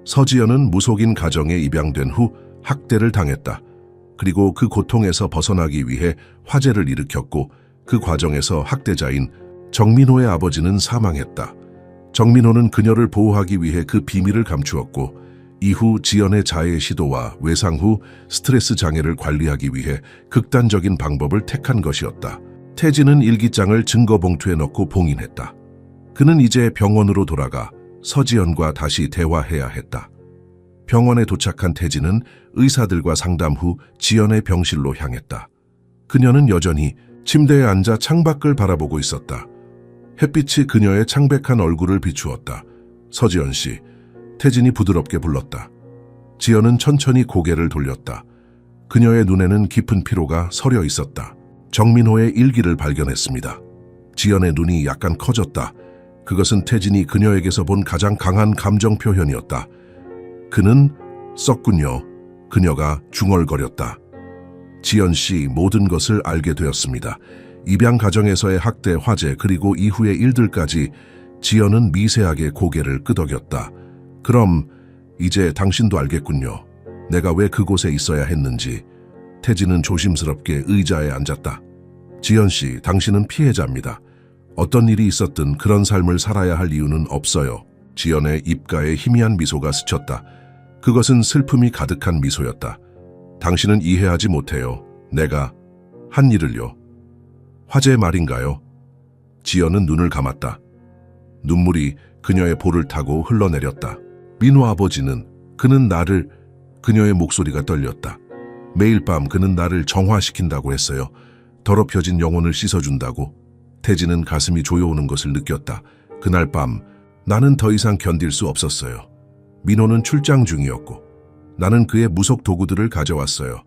A: 서지연은 무속인 가정에 입양된 후 학대를 당했다. 그리고 그 고통에서 벗어나기 위해 화재를 일으켰고 그 과정에서 학대자인 정민호의 아버지는 사망했다. 정민호는 그녀를 보호하기 위해 그 비밀을 감추었고 이후 지연의 자해 시도와 외상 후 스트레스 장애를 관리하기 위해 극단적인 방법을 택한 것이었다. 태진은 일기장을 증거봉투에 넣고 봉인했다. 그는 이제 병원으로 돌아가 서지연과 다시 대화해야 했다. 병원에 도착한 태진은 의사들과 상담 후 지연의 병실로 향했다. 그녀는 여전히 침대에 앉아 창밖을 바라보고 있었다. 햇빛이 그녀의 창백한 얼굴을 비추었다. 서지연 씨, 태진이 부드럽게 불렀다. 지연은 천천히 고개를 돌렸다. 그녀의 눈에는 깊은 피로가 서려 있었다. 정민호의 일기를 발견했습니다. 지연의 눈이 약간 커졌다. 그것은 태진이 그녀에게서 본 가장 강한 감정 표현이었다. 그는 썼군요. 그녀가 중얼거렸다. 지연 씨 모든 것을 알게 되었습니다. 입양 가정에서의 학대, 화재 그리고 이후의 일들까지. 지연은 미세하게 고개를 끄덕였다. 그럼 이제 당신도 알겠군요. 내가 왜 그곳에 있어야 했는지. 태진은 조심스럽게 의자에 앉았다. 지연 씨, 당신은 피해자입니다. 어떤 일이 있었든 그런 삶을 살아야 할 이유는 없어요. 지연의 입가에 희미한 미소가 스쳤다. 그것은 슬픔이 가득한 미소였다. 당신은 이해하지 못해요. 내가 한 일을요. 화재 말인가요? 지연은 눈을 감았다. 눈물이 그녀의 볼을 타고 흘러내렸다. 민호 아버지는, 그는 나를, 그녀의 목소리가 떨렸다. 매일 밤 그는 나를 정화시킨다고 했어요. 더럽혀진 영혼을 씻어준다고. 태진은 가슴이 조여오는 것을 느꼈다. 그날 밤 나는 더 이상 견딜 수 없었어요. 민호는 출장 중이었고 나는 그의 무속 도구들을 가져왔어요.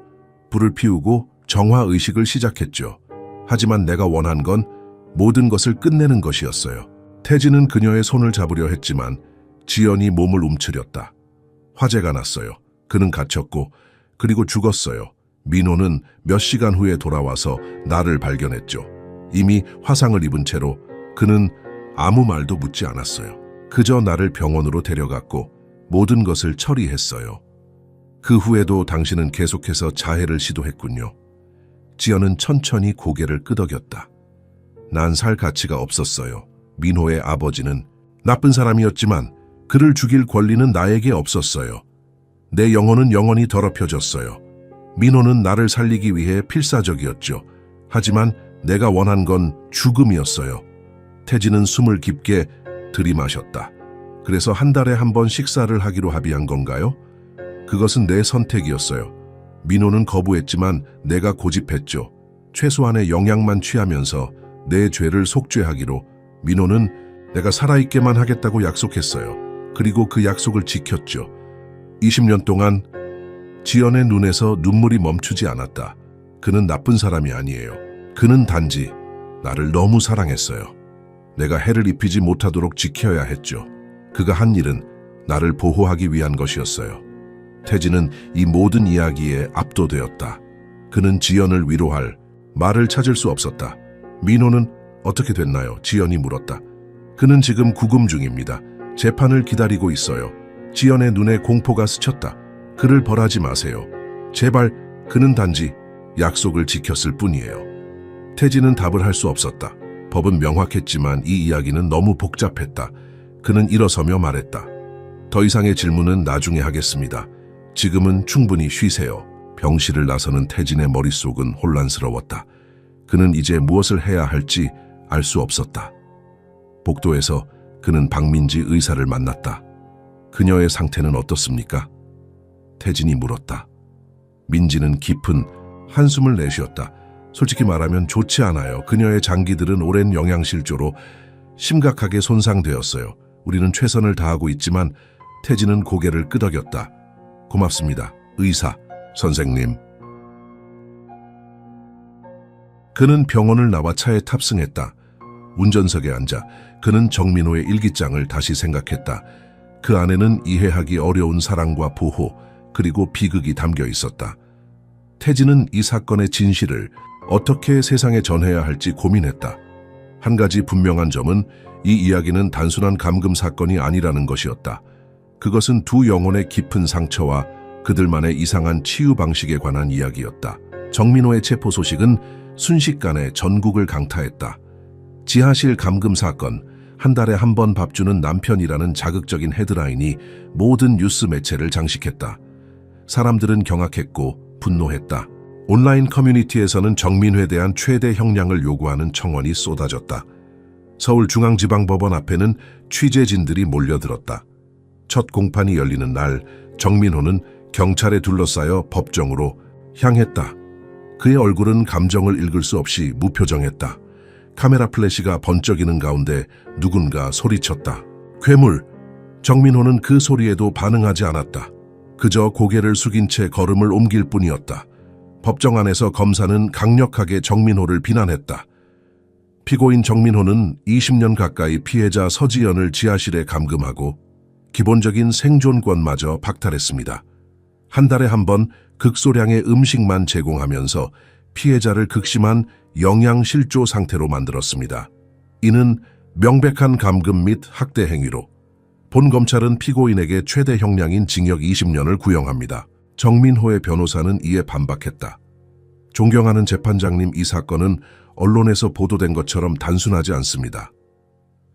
A: 불을 피우고 정화의식을 시작했죠. 하지만 내가 원한 건 모든 것을 끝내는 것이었어요. 태진은 그녀의 손을 잡으려 했지만 지연이 몸을 움츠렸다. 화재가 났어요. 그는 갇혔고 그리고 죽었어요. 민호는 몇 시간 후에 돌아와서 나를 발견했죠. 이미 화상을 입은 채로. 그는 아무 말도 묻지 않았어요. 그저 나를 병원으로 데려갔고 모든 것을 처리했어요. 그 후에도 당신은 계속해서 자해를 시도했군요. 지연은 천천히 고개를 끄덕였다. 난 살 가치가 없었어요. 민호의 아버지는 나쁜 사람이었지만 그를 죽일 권리는 나에게 없었어요. 내 영혼은 영원히 더럽혀졌어요. 민호는 나를 살리기 위해 필사적이었죠. 하지만 내가 원한 건 죽음이었어요. 태진은 숨을 깊게 들이마셨다. 그래서 한 달에 한 번 식사를 하기로 합의한 건가요? 그것은 내 선택이었어요. 민호는 거부했지만 내가 고집했죠. 최소한의 영양만 취하면서 내 죄를 속죄하기로. 민호는 내가 살아있게만 하겠다고 약속했어요. 그리고 그 약속을 지켰죠. 20년 동안 지연의 눈에서 눈물이 멈추지 않았다. 그는 나쁜 사람이 아니에요. 그는 단지 나를 너무 사랑했어요. 내가 해를 입히지 못하도록 지켜야 했죠. 그가 한 일은 나를 보호하기 위한 것이었어요. 태진은 이 모든 이야기에 압도되었다. 그는 지연을 위로할 말을 찾을 수 없었다. 민호는 어떻게 됐나요? 지연이 물었다. 그는 지금 구금 중입니다. 재판을 기다리고 있어요. 지연의 눈에 공포가 스쳤다. 그를 벌하지 마세요. 제발. 그는 단지 약속을 지켰을 뿐이에요. 태진은 답을 할 수 없었다. 법은 명확했지만 이 이야기는 너무 복잡했다. 그는 일어서며 말했다. 더 이상의 질문은 나중에 하겠습니다. 지금은 충분히 쉬세요. 병실을 나서는 태진의 머릿속은 혼란스러웠다. 그는 이제 무엇을 해야 할지 알 수 없었다. 복도에서 그는 박민지 의사를 만났다. 그녀의 상태는 어떻습니까? 태진이 물었다. 민지는 깊은 한숨을 내쉬었다. 솔직히 말하면 좋지 않아요. 그녀의 장기들은 오랜 영양실조로 심각하게 손상되었어요. 우리는 최선을 다하고 있지만 태진은 고개를 끄덕였다. 고맙습니다. 의사, 선생님. 그는 병원을 나와 차에 탑승했다. 운전석에 앉아 그는 정민호의 일기장을 다시 생각했다. 그 안에는 이해하기 어려운 사랑과 보호, 그리고 비극이 담겨 있었다. 태진은 이 사건의 진실을 어떻게 세상에 전해야 할지 고민했다. 한 가지 분명한 점은 이 이야기는 단순한 감금 사건이 아니라는 것이었다. 그것은 두 영혼의 깊은 상처와 그들만의 이상한 치유 방식에 관한 이야기였다. 정민호의 체포 소식은 순식간에 전국을 강타했다. 지하실 감금 사건, 한 달에 한 번 밥 주는 남편이라는 자극적인 헤드라인이 모든 뉴스 매체를 장식했다. 사람들은 경악했고 분노했다. 온라인 커뮤니티에서는 정민회에 대한 최대 형량을 요구하는 청원이 쏟아졌다. 서울중앙지방법원 앞에는 취재진들이 몰려들었다. 첫 공판이 열리는 날, 정민호는 경찰에 둘러싸여 법정으로 향했다. 그의 얼굴은 감정을 읽을 수 없이 무표정했다. 카메라 플래시가 번쩍이는 가운데 누군가 소리쳤다. 괴물! 정민호는 그 소리에도 반응하지 않았다. 그저 고개를 숙인 채 걸음을 옮길 뿐이었다. 법정 안에서 검사는 강력하게 정민호를 비난했다. 피고인 정민호는 20년 가까이 피해자 서지연을 지하실에 감금하고 기본적인 생존권마저 박탈했습니다. 한 달에 한 번 극소량의 음식만 제공하면서 피해자를 극심한 영양실조 상태로 만들었습니다. 이는 명백한 감금 및 학대 행위로 본 검찰은 피고인에게 최대 형량인 징역 20년을 구형합니다. 정민호의 변호사는 이에 반박했다. 존경하는 재판장님, 이 사건은 언론에서 보도된 것처럼 단순하지 않습니다.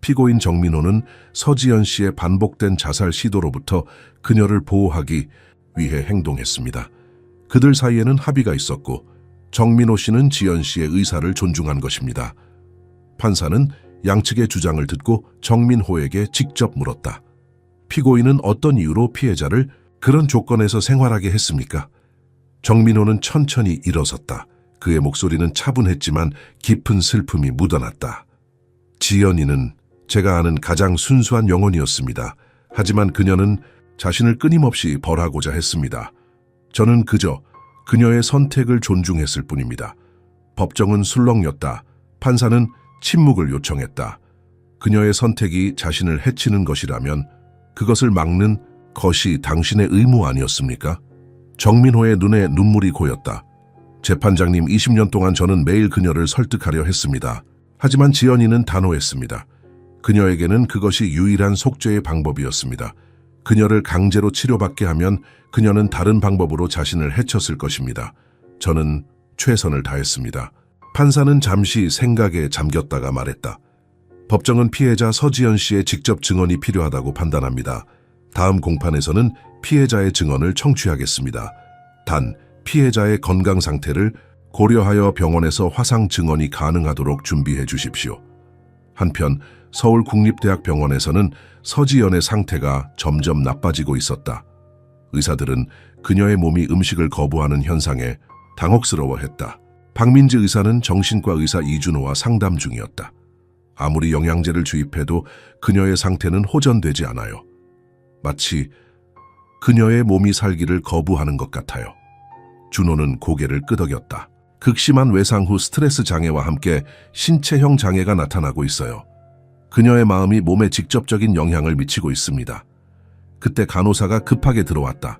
A: 피고인 정민호는 서지연 씨의 반복된 자살 시도로부터 그녀를 보호하기 위해 행동했습니다. 그들 사이에는 합의가 있었고 정민호 씨는 지연 씨의 의사를 존중한 것입니다. 판사는 양측의 주장을 듣고 정민호에게 직접 물었다. 피고인은 어떤 이유로 피해자를 그런 조건에서 생활하게 했습니까? 정민호는 천천히 일어섰다. 그의 목소리는 차분했지만 깊은 슬픔이 묻어났다. 지연이는 제가 아는 가장 순수한 영혼이었습니다. 하지만 그녀는 자신을 끊임없이 벌하고자 했습니다. 저는 그저 그녀의 선택을 존중했을 뿐입니다. 법정은 술렁였다. 판사는 침묵을 요청했다. 그녀의 선택이 자신을 해치는 것이라면 그것을 막는 것이 당신의 의무 아니었습니까? 정민호의 눈에 눈물이 고였다. 재판장님, 20년 동안 저는 매일 그녀를 설득하려 했습니다. 하지만 지연이는 단호했습니다. 그녀에게는 그것이 유일한 속죄의 방법이었습니다. 그녀를 강제로 치료받게 하면 그녀는 다른 방법으로 자신을 해쳤을 것입니다. 저는 최선을 다했습니다. 판사는 잠시 생각에 잠겼다가 말했다. 법정은 피해자 서지연 씨의 직접 증언이 필요하다고 판단합니다. 다음 공판에서는 피해자의 증언을 청취하겠습니다. 단, 피해자의 건강 상태를 고려하여 병원에서 화상 증언이 가능하도록 준비해 주십시오. 한편 서울국립대학병원에서는 서지연의 상태가 점점 나빠지고 있었다. 의사들은 그녀의 몸이 음식을 거부하는 현상에 당혹스러워했다. 박민지 의사는 정신과 의사 이준호와 상담 중이었다. 아무리 영양제를 주입해도 그녀의 상태는 호전되지 않아요. 마치 그녀의 몸이 살기를 거부하는 것 같아요. 준호는 고개를 끄덕였다. 극심한 외상 후 스트레스 장애와 함께 신체형 장애가 나타나고 있어요. 그녀의 마음이 몸에 직접적인 영향을 미치고 있습니다. 그때 간호사가 급하게 들어왔다.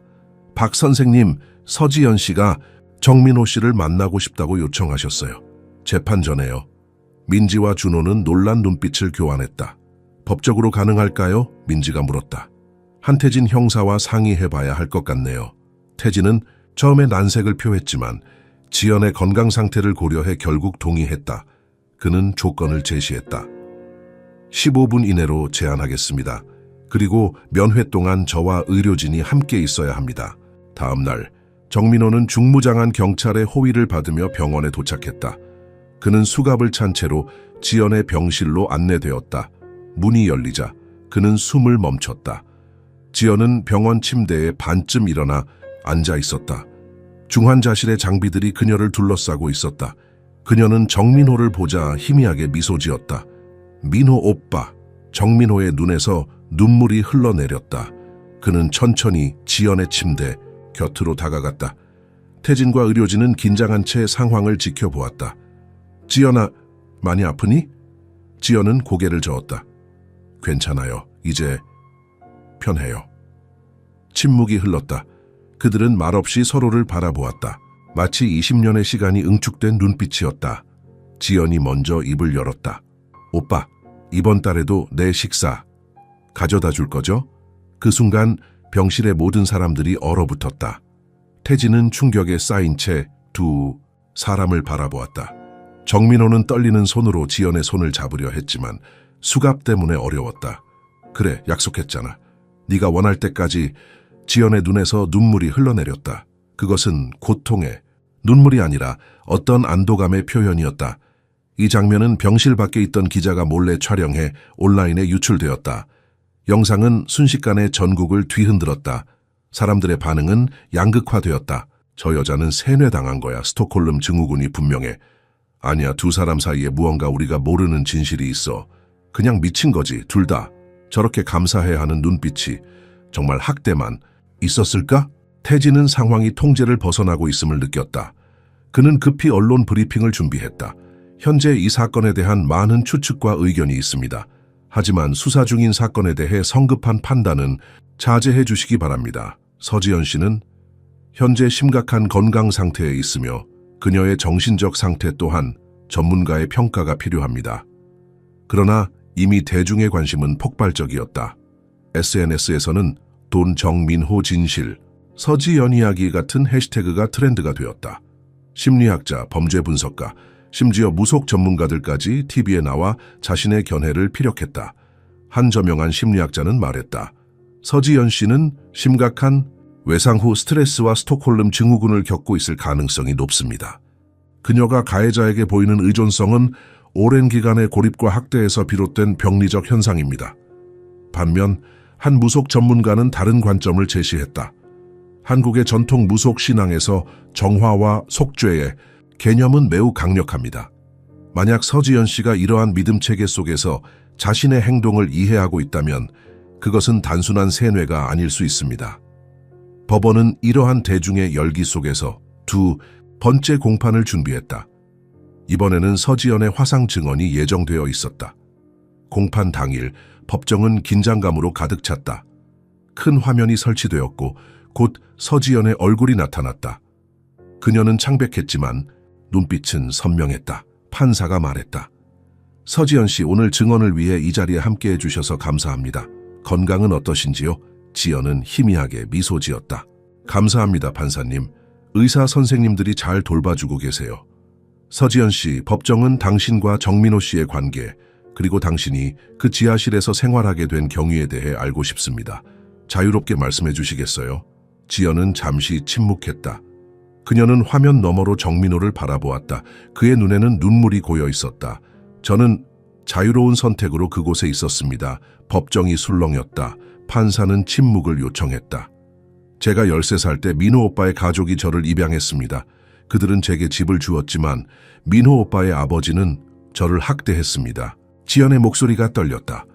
A: 박 선생님, 서지연 씨가 정민호 씨를 만나고 싶다고 요청하셨어요. 재판 전에요. 민지와 준호는 놀란 눈빛을 교환했다. 법적으로 가능할까요? 민지가 물었다. 한태진 형사와 상의해봐야 할 것 같네요. 태진은 처음에 난색을 표했지만 지연의 건강 상태를 고려해 결국 동의했다. 그는 조건을 제시했다. 15분 이내로 제한하겠습니다. 그리고 면회 동안 저와 의료진이 함께 있어야 합니다. 다음 날 정민호는 중무장한 경찰의 호위를 받으며 병원에 도착했다. 그는 수갑을 찬 채로 지연의 병실로 안내되었다. 문이 열리자 그는 숨을 멈췄다. 지연은 병원 침대에 반쯤 일어나 앉아 있었다. 중환자실의 장비들이 그녀를 둘러싸고 있었다. 그녀는 정민호를 보자 희미하게 미소 지었다. 민호 오빠. 정민호의 눈에서 눈물이 흘러내렸다. 그는 천천히 지연의 침대 곁으로 다가갔다. 태진과 의료진은 긴장한 채 상황을 지켜보았다. 지연아, 많이 아프니? 지연은 고개를 저었다. 괜찮아요. 이제 편해요. 침묵이 흘렀다. 그들은 말없이 서로를 바라보았다. 마치 20년의 시간이 응축된 눈빛이었다. 지연이 먼저 입을 열었다. 오빠, 이번 달에도 내 식사 가져다 줄 거죠? 그 순간 병실의 모든 사람들이 얼어붙었다. 태진은 충격에 쌓인 채 두 사람을 바라보았다. 정민호는 떨리는 손으로 지연의 손을 잡으려 했지만 수갑 때문에 어려웠다. 그래, 약속했잖아. 네가 원할 때까지. 지연의 눈에서 눈물이 흘러내렸다. 그것은 고통의 눈물이 아니라 어떤 안도감의 표현이었다. 이 장면은 병실 밖에 있던 기자가 몰래 촬영해 온라인에 유출되었다. 영상은 순식간에 전국을 뒤흔들었다. 사람들의 반응은 양극화되었다. 저 여자는 세뇌당한 거야. 스톡홀름 증후군이 분명해. 아니야, 두 사람 사이에 무언가 우리가 모르는 진실이 있어. 그냥 미친 거지, 둘 다. 저렇게 감사해야 하는 눈빛이 정말 학대만 있었을까? 태진은 상황이 통제를 벗어나고 있음을 느꼈다. 그는 급히 언론 브리핑을 준비했다. 현재 이 사건에 대한 많은 추측과 의견이 있습니다. 하지만 수사 중인 사건에 대해 성급한 판단은 자제해 주시기 바랍니다. 서지연 씨는 현재 심각한 건강 상태에 있으며 그녀의 정신적 상태 또한 전문가의 평가가 필요합니다. 그러나 이미 대중의 관심은 폭발적이었다. SNS에서는 돈 정민호 진실, 서지연 이야기 같은 해시태그가 트렌드가 되었다. 심리학자, 범죄 분석가, 심지어 무속 전문가들까지 TV에 나와 자신의 견해를 피력했다. 한 저명한 심리학자는 말했다. 서지연 씨는 심각한 외상 후 스트레스와 스톡홀름 증후군을 겪고 있을 가능성이 높습니다. 그녀가 가해자에게 보이는 의존성은 오랜 기간의 고립과 학대에서 비롯된 병리적 현상입니다. 반면 한 무속 전문가는 다른 관점을 제시했다. 한국의 전통 무속 신앙에서 정화와 속죄의 개념은 매우 강력합니다. 만약 서지연 씨가 이러한 믿음 체계 속에서 자신의 행동을 이해하고 있다면 그것은 단순한 세뇌가 아닐 수 있습니다. 법원은 이러한 대중의 열기 속에서 두 번째 공판을 준비했다. 이번에는 서지연의 화상 증언이 예정되어 있었다. 공판 당일 법정은 긴장감으로 가득 찼다. 큰 화면이 설치되었고 곧 서지연의 얼굴이 나타났다. 그녀는 창백했지만 눈빛은 선명했다. 판사가 말했다. 서지연 씨, 오늘 증언을 위해 이 자리에 함께해 주셔서 감사합니다. 건강은 어떠신지요? 지연은 희미하게 미소 지었다. 감사합니다, 판사님. 의사 선생님들이 잘 돌봐주고 계세요. 서지연 씨, 법정은 당신과 정민호 씨의 관계, 그리고 당신이 그 지하실에서 생활하게 된 경위에 대해 알고 싶습니다. 자유롭게 말씀해 주시겠어요? 지연은 잠시 침묵했다. 그녀는 화면 너머로 정민호를 바라보았다. 그의 눈에는 눈물이 고여 있었다. 저는 자유로운 선택으로 그곳에 있었습니다. 법정이 술렁였다. 판사는 침묵을 요청했다. 제가 13살 때 민호 오빠의 가족이 저를 입양했습니다. 그들은 제게 집을 주었지만 민호 오빠의 아버지는 저를 학대했습니다. 지연의 목소리가 떨렸다.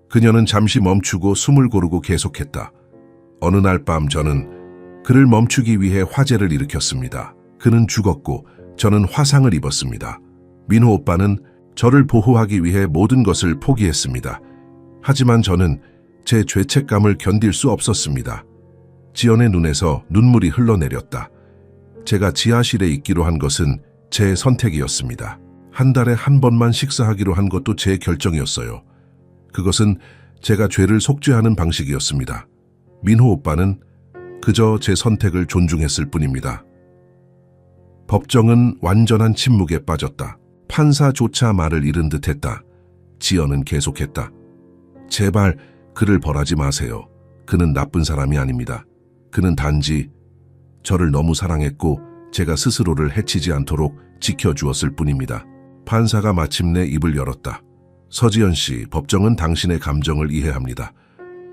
A: 그녀는 잠시 멈추고 숨을 고르고 계속했다. 어느 날 밤 저는 그를 멈추기 위해 화재를 일으켰습니다. 그는 죽었고 저는 화상을 입었습니다. 민호 오빠는 저를 보호하기 위해 모든 것을 포기했습니다. 하지만 저는 제 죄책감을 견딜 수 없었습니다. 지연의 눈에서 눈물이 흘러내렸다. 제가 지하실에 있기로 한 것은 제 선택이었습니다. 한 달에 한 번만 식사하기로 한 것도 제 결정이었어요. 그것은 제가 죄를 속죄하는 방식이었습니다. 민호 오빠는 그저 제 선택을 존중했을 뿐입니다. 법정은 완전한 침묵에 빠졌다. 판사조차 말을 잃은 듯했다. 지연은 계속했다. 제발 그를 벌하지 마세요. 그는 나쁜 사람이 아닙니다. 그는 단지 저를 너무 사랑했고 제가 스스로를 해치지 않도록 지켜주었을 뿐입니다. 판사가 마침내 입을 열었다. 서지연 씨, 법정은 당신의 감정을 이해합니다.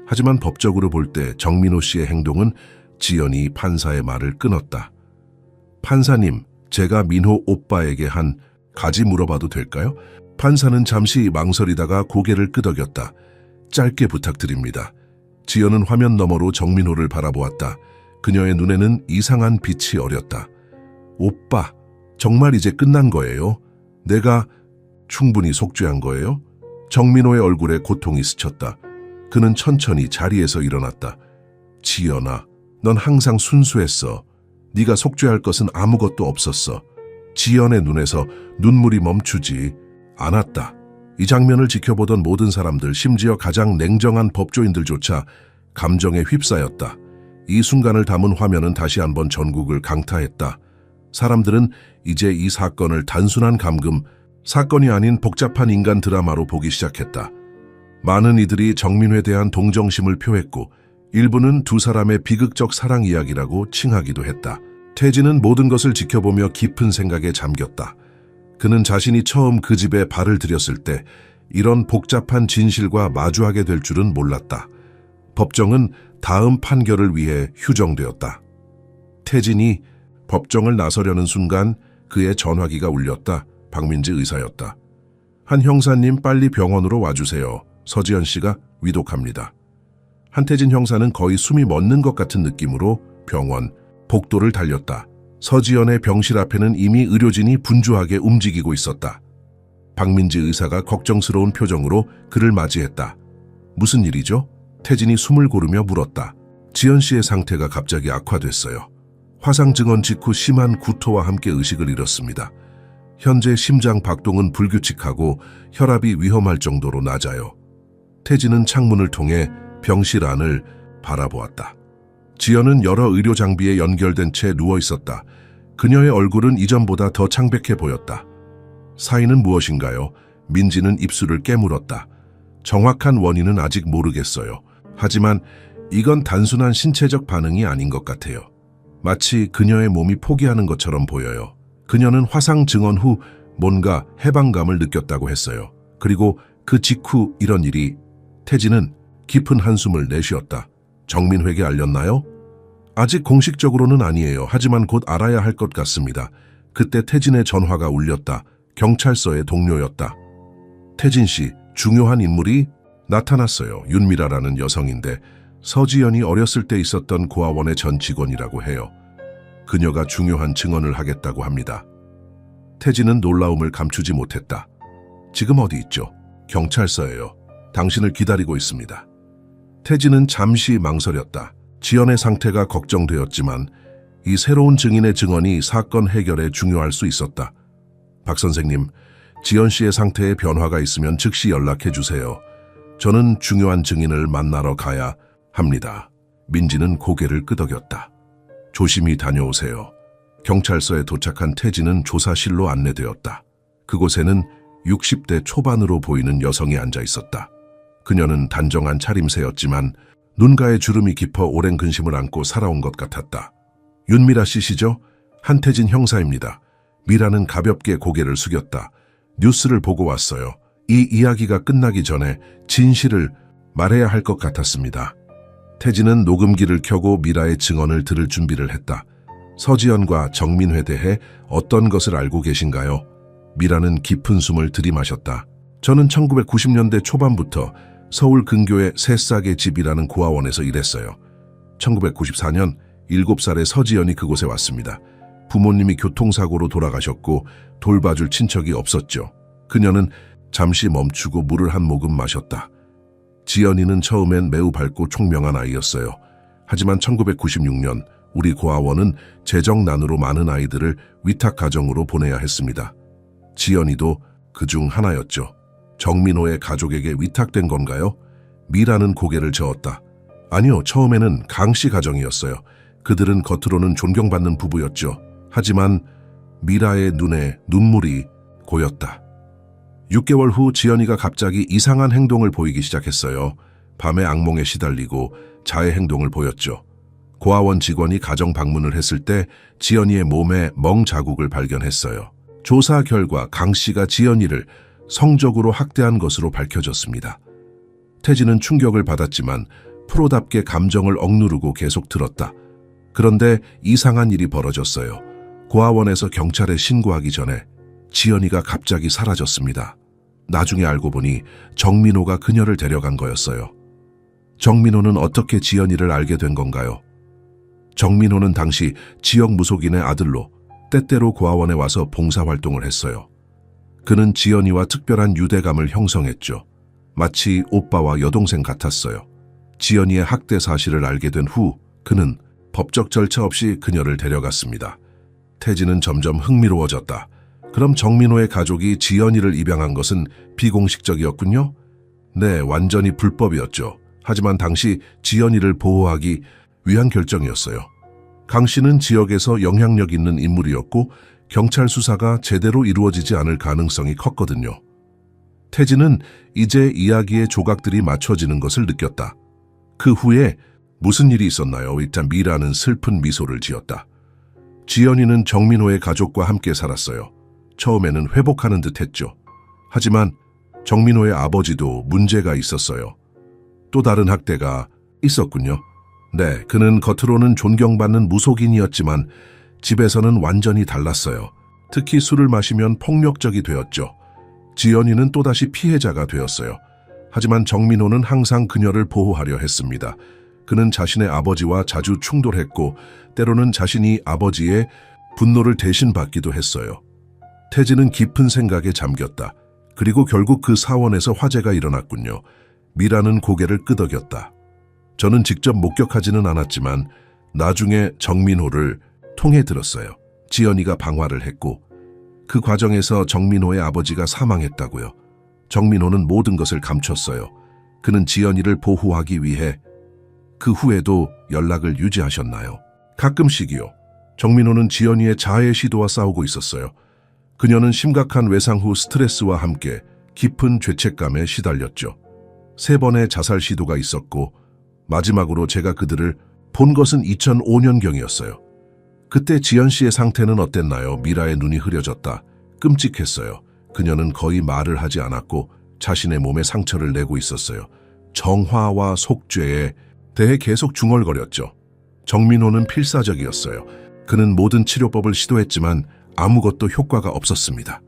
A: 하지만 법적으로 볼 때 정민호 씨의 행동은 지연이 판사의 말을 끊었다. 판사님, 제가 민호 오빠에게 한 가지 물어봐도 될까요? 판사는 잠시 망설이다가 고개를 끄덕였다. 짧게 부탁드립니다. 지연은 화면 너머로 정민호를 바라보았다. 그녀의 눈에는 이상한 빛이 어렸다. 오빠, 정말 이제 끝난 거예요? 내가 충분히 속죄한 거예요? 정민호의 얼굴에 고통이 스쳤다. 그는 천천히 자리에서 일어났다. 지연아, 넌 항상 순수했어. 네가 속죄할 것은 아무것도 없었어. 지연의 눈에서 눈물이 멈추지 않았다. 이 장면을 지켜보던 모든 사람들, 심지어 가장 냉정한 법조인들조차 감정에 휩싸였다. 이 순간을 담은 화면은 다시 한번 전국을 강타했다. 사람들은 이제 이 사건을 단순한 감금, 사건이 아닌 복잡한 인간 드라마로 보기 시작했다. 많은 이들이 정민회에 대한 동정심을 표했고 일부는 두 사람의 비극적 사랑 이야기라고 칭하기도 했다. 태진은 모든 것을 지켜보며 깊은 생각에 잠겼다. 그는 자신이 처음 그 집에 발을 들였을 때 이런 복잡한 진실과 마주하게 될 줄은 몰랐다. 법정은 다음 판결을 위해 휴정되었다. 태진이 법정을 나서려는 순간 그의 전화기가 울렸다. 박민지 의사였다. 한 형사님, 빨리 병원으로 와주세요. 서지연 씨가 위독합니다. 한태진 형사는 거의 숨이 멎는 것 같은 느낌으로 병원 복도를 달렸다. 서지연의 병실 앞에는 이미 의료진이 분주하게 움직이고 있었다. 박민지 의사가 걱정스러운 표정으로 그를 맞이했다. 무슨 일이죠? 태진이 숨을 고르며 물었다. 지연 씨의 상태가 갑자기 악화됐어요. 화상 증언 직후 심한 구토와 함께 의식을 잃었습니다. 현재 심장 박동은 불규칙하고 혈압이 위험할 정도로 낮아요. 태진은 창문을 통해 병실 안을 바라보았다. 지연은 여러 의료 장비에 연결된 채 누워 있었다. 그녀의 얼굴은 이전보다 더 창백해 보였다. 사인은 무엇인가요? 민지는 입술을 깨물었다. 정확한 원인은 아직 모르겠어요. 하지만 이건 단순한 신체적 반응이 아닌 것 같아요. 마치 그녀의 몸이 포기하는 것처럼 보여요. 그녀는 화상 증언 후 뭔가 해방감을 느꼈다고 했어요. 그리고 그 직후 이런 일이. 태진은 깊은 한숨을 내쉬었다. 정민회에게 알렸나요? 아직 공식적으로는 아니에요. 하지만 곧 알아야 할 것 같습니다. 그때 태진의 전화가 울렸다. 경찰서의 동료였다. 태진 씨, 중요한 인물이 나타났어요. 윤미라라는 여성인데 서지연이 어렸을 때 있었던 고아원의 전 직원이라고 해요. 그녀가 중요한 증언을 하겠다고 합니다. 태진은 놀라움을 감추지 못했다. 지금 어디 있죠? 경찰서예요. 당신을 기다리고 있습니다. 태진은 잠시 망설였다. 지연의 상태가 걱정되었지만 이 새로운 증인의 증언이 사건 해결에 중요할 수 있었다. 박 선생님, 지연 씨의 상태에 변화가 있으면 즉시 연락해 주세요. 저는 중요한 증인을 만나러 가야 합니다. 민지는 고개를 끄덕였다. 조심히 다녀오세요. 경찰서에 도착한 태진은 조사실로 안내되었다. 그곳에는 60대 초반으로 보이는 여성이 앉아 있었다. 그녀는 단정한 차림새였지만 눈가에 주름이 깊어 오랜 근심을 안고 살아온 것 같았다. 윤미라 씨시죠? 한태진 형사입니다. 미라는 가볍게 고개를 숙였다. 뉴스를 보고 왔어요. 이 이야기가 끝나기 전에 진실을 말해야 할 것 같았습니다. 태진은 녹음기를 켜고 미라의 증언을 들을 준비를 했다. 서지연과 정민회에 대해 어떤 것을 알고 계신가요? 미라는 깊은 숨을 들이마셨다. 저는 1990년대 초반부터 서울 근교의 새싹의 집이라는 고아원에서 일했어요. 1994년 7살의 서지연이 그곳에 왔습니다. 부모님이 교통사고로 돌아가셨고 돌봐줄 친척이 없었죠. 그녀는 잠시 멈추고 물을 한 모금 마셨다. 지연이는 처음엔 매우 밝고 총명한 아이였어요. 하지만 1996년 우리 고아원은 재정난으로 많은 아이들을 위탁 가정으로 보내야 했습니다. 지연이도 그중 하나였죠. 정민호의 가족에게 위탁된 건가요? 미라는 고개를 저었다. 아니요, 처음에는 강씨 가정이었어요. 그들은 겉으로는 존경받는 부부였죠. 하지만 미라의 눈에 눈물이 고였다. 6개월 후 지연이가 갑자기 이상한 행동을 보이기 시작했어요. 밤에 악몽에 시달리고 자해 행동을 보였죠. 고아원 직원이 가정 방문을 했을 때 지연이의 몸에 멍 자국을 발견했어요. 조사 결과 강 씨가 지연이를 성적으로 학대한 것으로 밝혀졌습니다. 태진은 충격을 받았지만 프로답게 감정을 억누르고 계속 들었다. 그런데 이상한 일이 벌어졌어요. 고아원에서 경찰에 신고하기 전에 지연이가 갑자기 사라졌습니다. 나중에 알고 보니 정민호가 그녀를 데려간 거였어요. 정민호는 어떻게 지연이를 알게 된 건가요? 정민호는 당시 지역 무속인의 아들로 때때로 고아원에 와서 봉사활동을 했어요. 그는 지연이와 특별한 유대감을 형성했죠. 마치 오빠와 여동생 같았어요. 지연이의 학대 사실을 알게 된 후 그는 법적 절차 없이 그녀를 데려갔습니다. 태진은 점점 흥미로워졌다. 그럼 정민호의 가족이 지연이를 입양한 것은 비공식적이었군요? 네, 완전히 불법이었죠. 하지만 당시 지연이를 보호하기 위한 결정이었어요. 강 씨는 지역에서 영향력 있는 인물이었고 경찰 수사가 제대로 이루어지지 않을 가능성이 컸거든요. 태진은 이제 이야기의 조각들이 맞춰지는 것을 느꼈다. 그 후에 무슨 일이 있었나요? 일단 미라는 슬픈 미소를 지었다. 지연이는 정민호의 가족과 함께 살았어요. 처음에는 회복하는 듯 했죠. 하지만 정민호의 아버지도 문제가 있었어요. 또 다른 학대가 있었군요. 네, 그는 겉으로는 존경받는 무속인이었지만 집에서는 완전히 달랐어요. 특히 술을 마시면 폭력적이 되었죠. 지연이는 또다시 피해자가 되었어요. 하지만 정민호는 항상 그녀를 보호하려 했습니다. 그는 자신의 아버지와 자주 충돌했고 때로는 자신이 아버지의 분노를 대신 받기도 했어요. 태진은 깊은 생각에 잠겼다. 그리고 결국 그 사원에서 화재가 일어났군요. 미라는 고개를 끄덕였다. 저는 직접 목격하지는 않았지만 나중에 정민호를 통해 들었어요. 지연이가 방화를 했고 그 과정에서 정민호의 아버지가 사망했다고요. 정민호는 모든 것을 감췄어요. 그는 지연이를 보호하기 위해 그 후에도 연락을 유지하셨나요? 가끔씩이요. 정민호는 지연이의 자해 시도와 싸우고 있었어요. 그녀는 심각한 외상 후 스트레스와 함께 깊은 죄책감에 시달렸죠. 3번의 자살 시도가 있었고 마지막으로 제가 그들을 본 것은 2005년경이었어요. 그때 지연 씨의 상태는 어땠나요? 미라의 눈이 흐려졌다. 끔찍했어요. 그녀는 거의 말을 하지 않았고 자신의 몸에 상처를 내고 있었어요. 정화와 속죄에 대해 계속 중얼거렸죠. 정민호는 필사적이었어요. 그는 모든 치료법을 시도했지만 아무것도 효과가 없었습니다.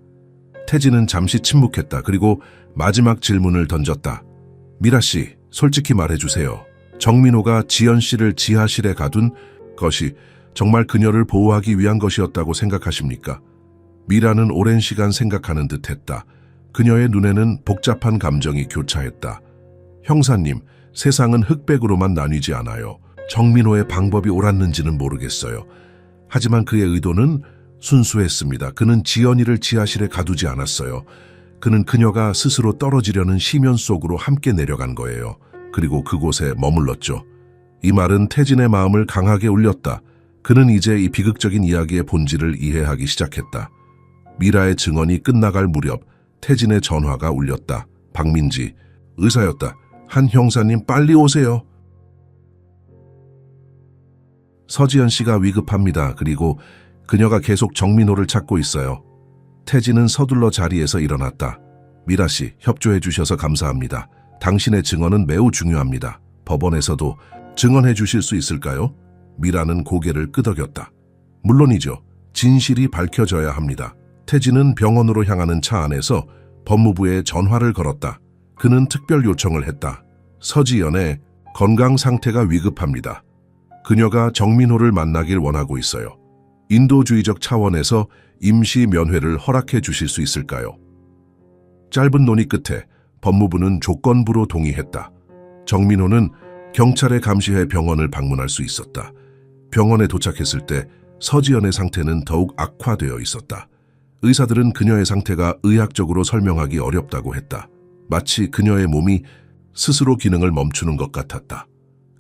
A: 태진은 잠시 침묵했다. 그리고 마지막 질문을 던졌다. 미라 씨, 솔직히 말해주세요. 정민호가 지연 씨를 지하실에 가둔 것이 정말 그녀를 보호하기 위한 것이었다고 생각하십니까? 미라는 오랜 시간 생각하는 듯 했다. 그녀의 눈에는 복잡한 감정이 교차했다. 형사님, 세상은 흑백으로만 나뉘지 않아요. 정민호의 방법이 옳았는지는 모르겠어요. 하지만 그의 의도는 순수했습니다. 그는 지연이를 지하실에 가두지 않았어요. 그는 그녀가 스스로 떨어지려는 심연 속으로 함께 내려간 거예요. 그리고 그곳에 머물렀죠. 이 말은 태진의 마음을 강하게 울렸다. 그는 이제 이 비극적인 이야기의 본질을 이해하기 시작했다. 미라의 증언이 끝나갈 무렵 태진의 전화가 울렸다. 박민지, 의사였다. 한 형사님 빨리 오세요. 서지연 씨가 위급합니다. 그리고 그녀가 계속 정민호를 찾고 있어요. 태진은 서둘러 자리에서 일어났다. 미라 씨, 협조해 주셔서 감사합니다. 당신의 증언은 매우 중요합니다. 법원에서도 증언해 주실 수 있을까요? 미라는 고개를 끄덕였다. 물론이죠. 진실이 밝혀져야 합니다. 태진은 병원으로 향하는 차 안에서 법무부에 전화를 걸었다. 그는 특별 요청을 했다. 서지연의 건강 상태가 위급합니다. 그녀가 정민호를 만나길 원하고 있어요. 인도주의적 차원에서 임시 면회를 허락해 주실 수 있을까요? 짧은 논의 끝에 법무부는 조건부로 동의했다. 정민호는 경찰에 감시해 병원을 방문할 수 있었다. 병원에 도착했을 때 서지연의 상태는 더욱 악화되어 있었다. 의사들은 그녀의 상태가 의학적으로 설명하기 어렵다고 했다. 마치 그녀의 몸이 스스로 기능을 멈추는 것 같았다.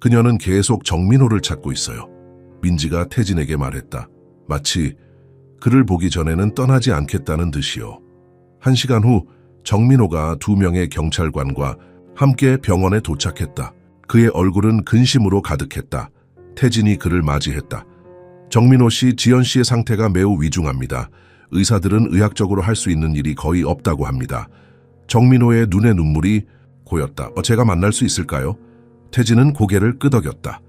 A: 그녀는 계속 정민호를 찾고 있어요. 민지가 태진에게 말했다. 마치 그를 보기 전에는 떠나지 않겠다는 듯이요. 1시간 후 정민호가 2명의 경찰관과 함께 병원에 도착했다. 그의 얼굴은 근심으로 가득했다. 태진이 그를 맞이했다. 정민호 씨, 지연 씨의 상태가 매우 위중합니다. 의사들은 의학적으로 할 수 있는 일이 거의 없다고 합니다. 정민호의 눈에 눈물이 고였다. 제가 만날 수 있을까요? 태진은 고개를 끄덕였다.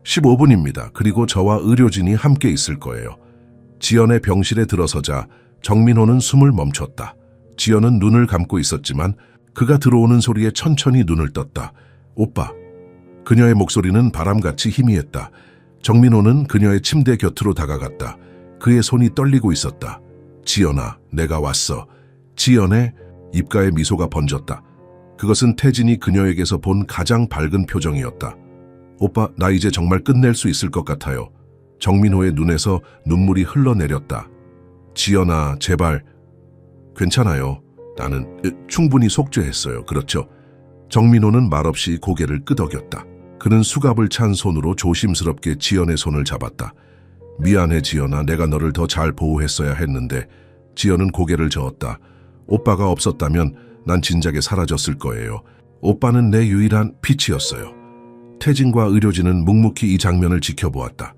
A: 15분입니다. 그리고 저와 의료진이 함께 있을 거예요. 지연의 병실에 들어서자 정민호는 숨을 멈췄다. 지연은 눈을 감고 있었지만 그가 들어오는 소리에 천천히 눈을 떴다. 오빠. 그녀의 목소리는 바람같이 희미했다. 정민호는 그녀의 침대 곁으로 다가갔다. 그의 손이 떨리고 있었다. 지연아, 내가 왔어. 지연의 입가에 미소가 번졌다. 그것은 태진이 그녀에게서 본 가장 밝은 표정이었다. 오빠, 나 이제 정말 끝낼 수 있을 것 같아요. 정민호의 눈에서 눈물이 흘러내렸다. 지연아, 제발. 괜찮아요. 나는 충분히 속죄했어요. 그렇죠? 정민호는 말없이 고개를 끄덕였다. 그는 수갑을 찬 손으로 조심스럽게 지연의 손을 잡았다. 미안해, 지연아. 내가 너를 더 잘 보호했어야 했는데. 지연은 고개를 저었다. 오빠가 없었다면 난 진작에 사라졌을 거예요. 오빠는 내 유일한 빛이었어요. 태진과 의료진은 묵묵히 이 장면을 지켜보았다.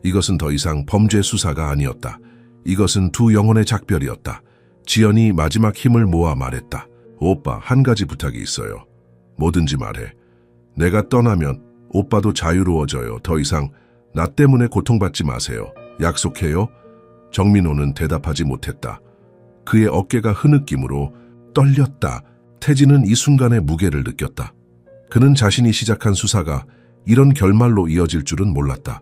A: 이것은 더 이상 범죄 수사가 아니었다. 이것은 두 영혼의 작별이었다. 지연이 마지막 힘을 모아 말했다. 오빠, 한 가지 부탁이 있어요. 뭐든지 말해. 내가 떠나면 오빠도 자유로워져요. 더 이상 나 때문에 고통받지 마세요. 약속해요? 정민호는 대답하지 못했다. 그의 어깨가 흐느낌으로 떨렸다. 태진은 이 순간의 무게를 느꼈다. 그는 자신이 시작한 수사가 이런 결말로 이어질 줄은 몰랐다.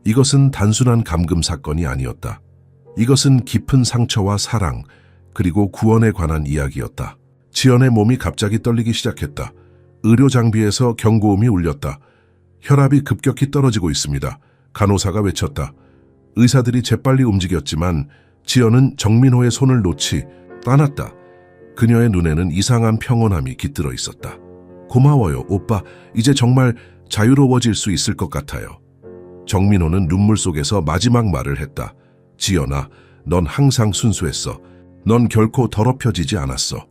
A: 이것은 단순한 감금 사건이 아니었다. 이것은 깊은 상처와 사랑, 그리고 구원에 관한 이야기였다. 지연의 몸이 갑자기 떨리기 시작했다. 의료 장비에서 경고음이 울렸다. 혈압이 급격히 떨어지고 있습니다. 간호사가 외쳤다. 의사들이 재빨리 움직였지만 지연은 정민호의 손을 놓지 않았다. 그녀의 눈에는 이상한 평온함이 깃들어 있었다. 고마워요, 오빠. 이제 정말 자유로워질 수 있을 것 같아요. 정민호는 눈물 속에서 마지막 말을 했다. 지연아, 넌 항상 순수했어. 넌 결코 더럽혀지지 않았어.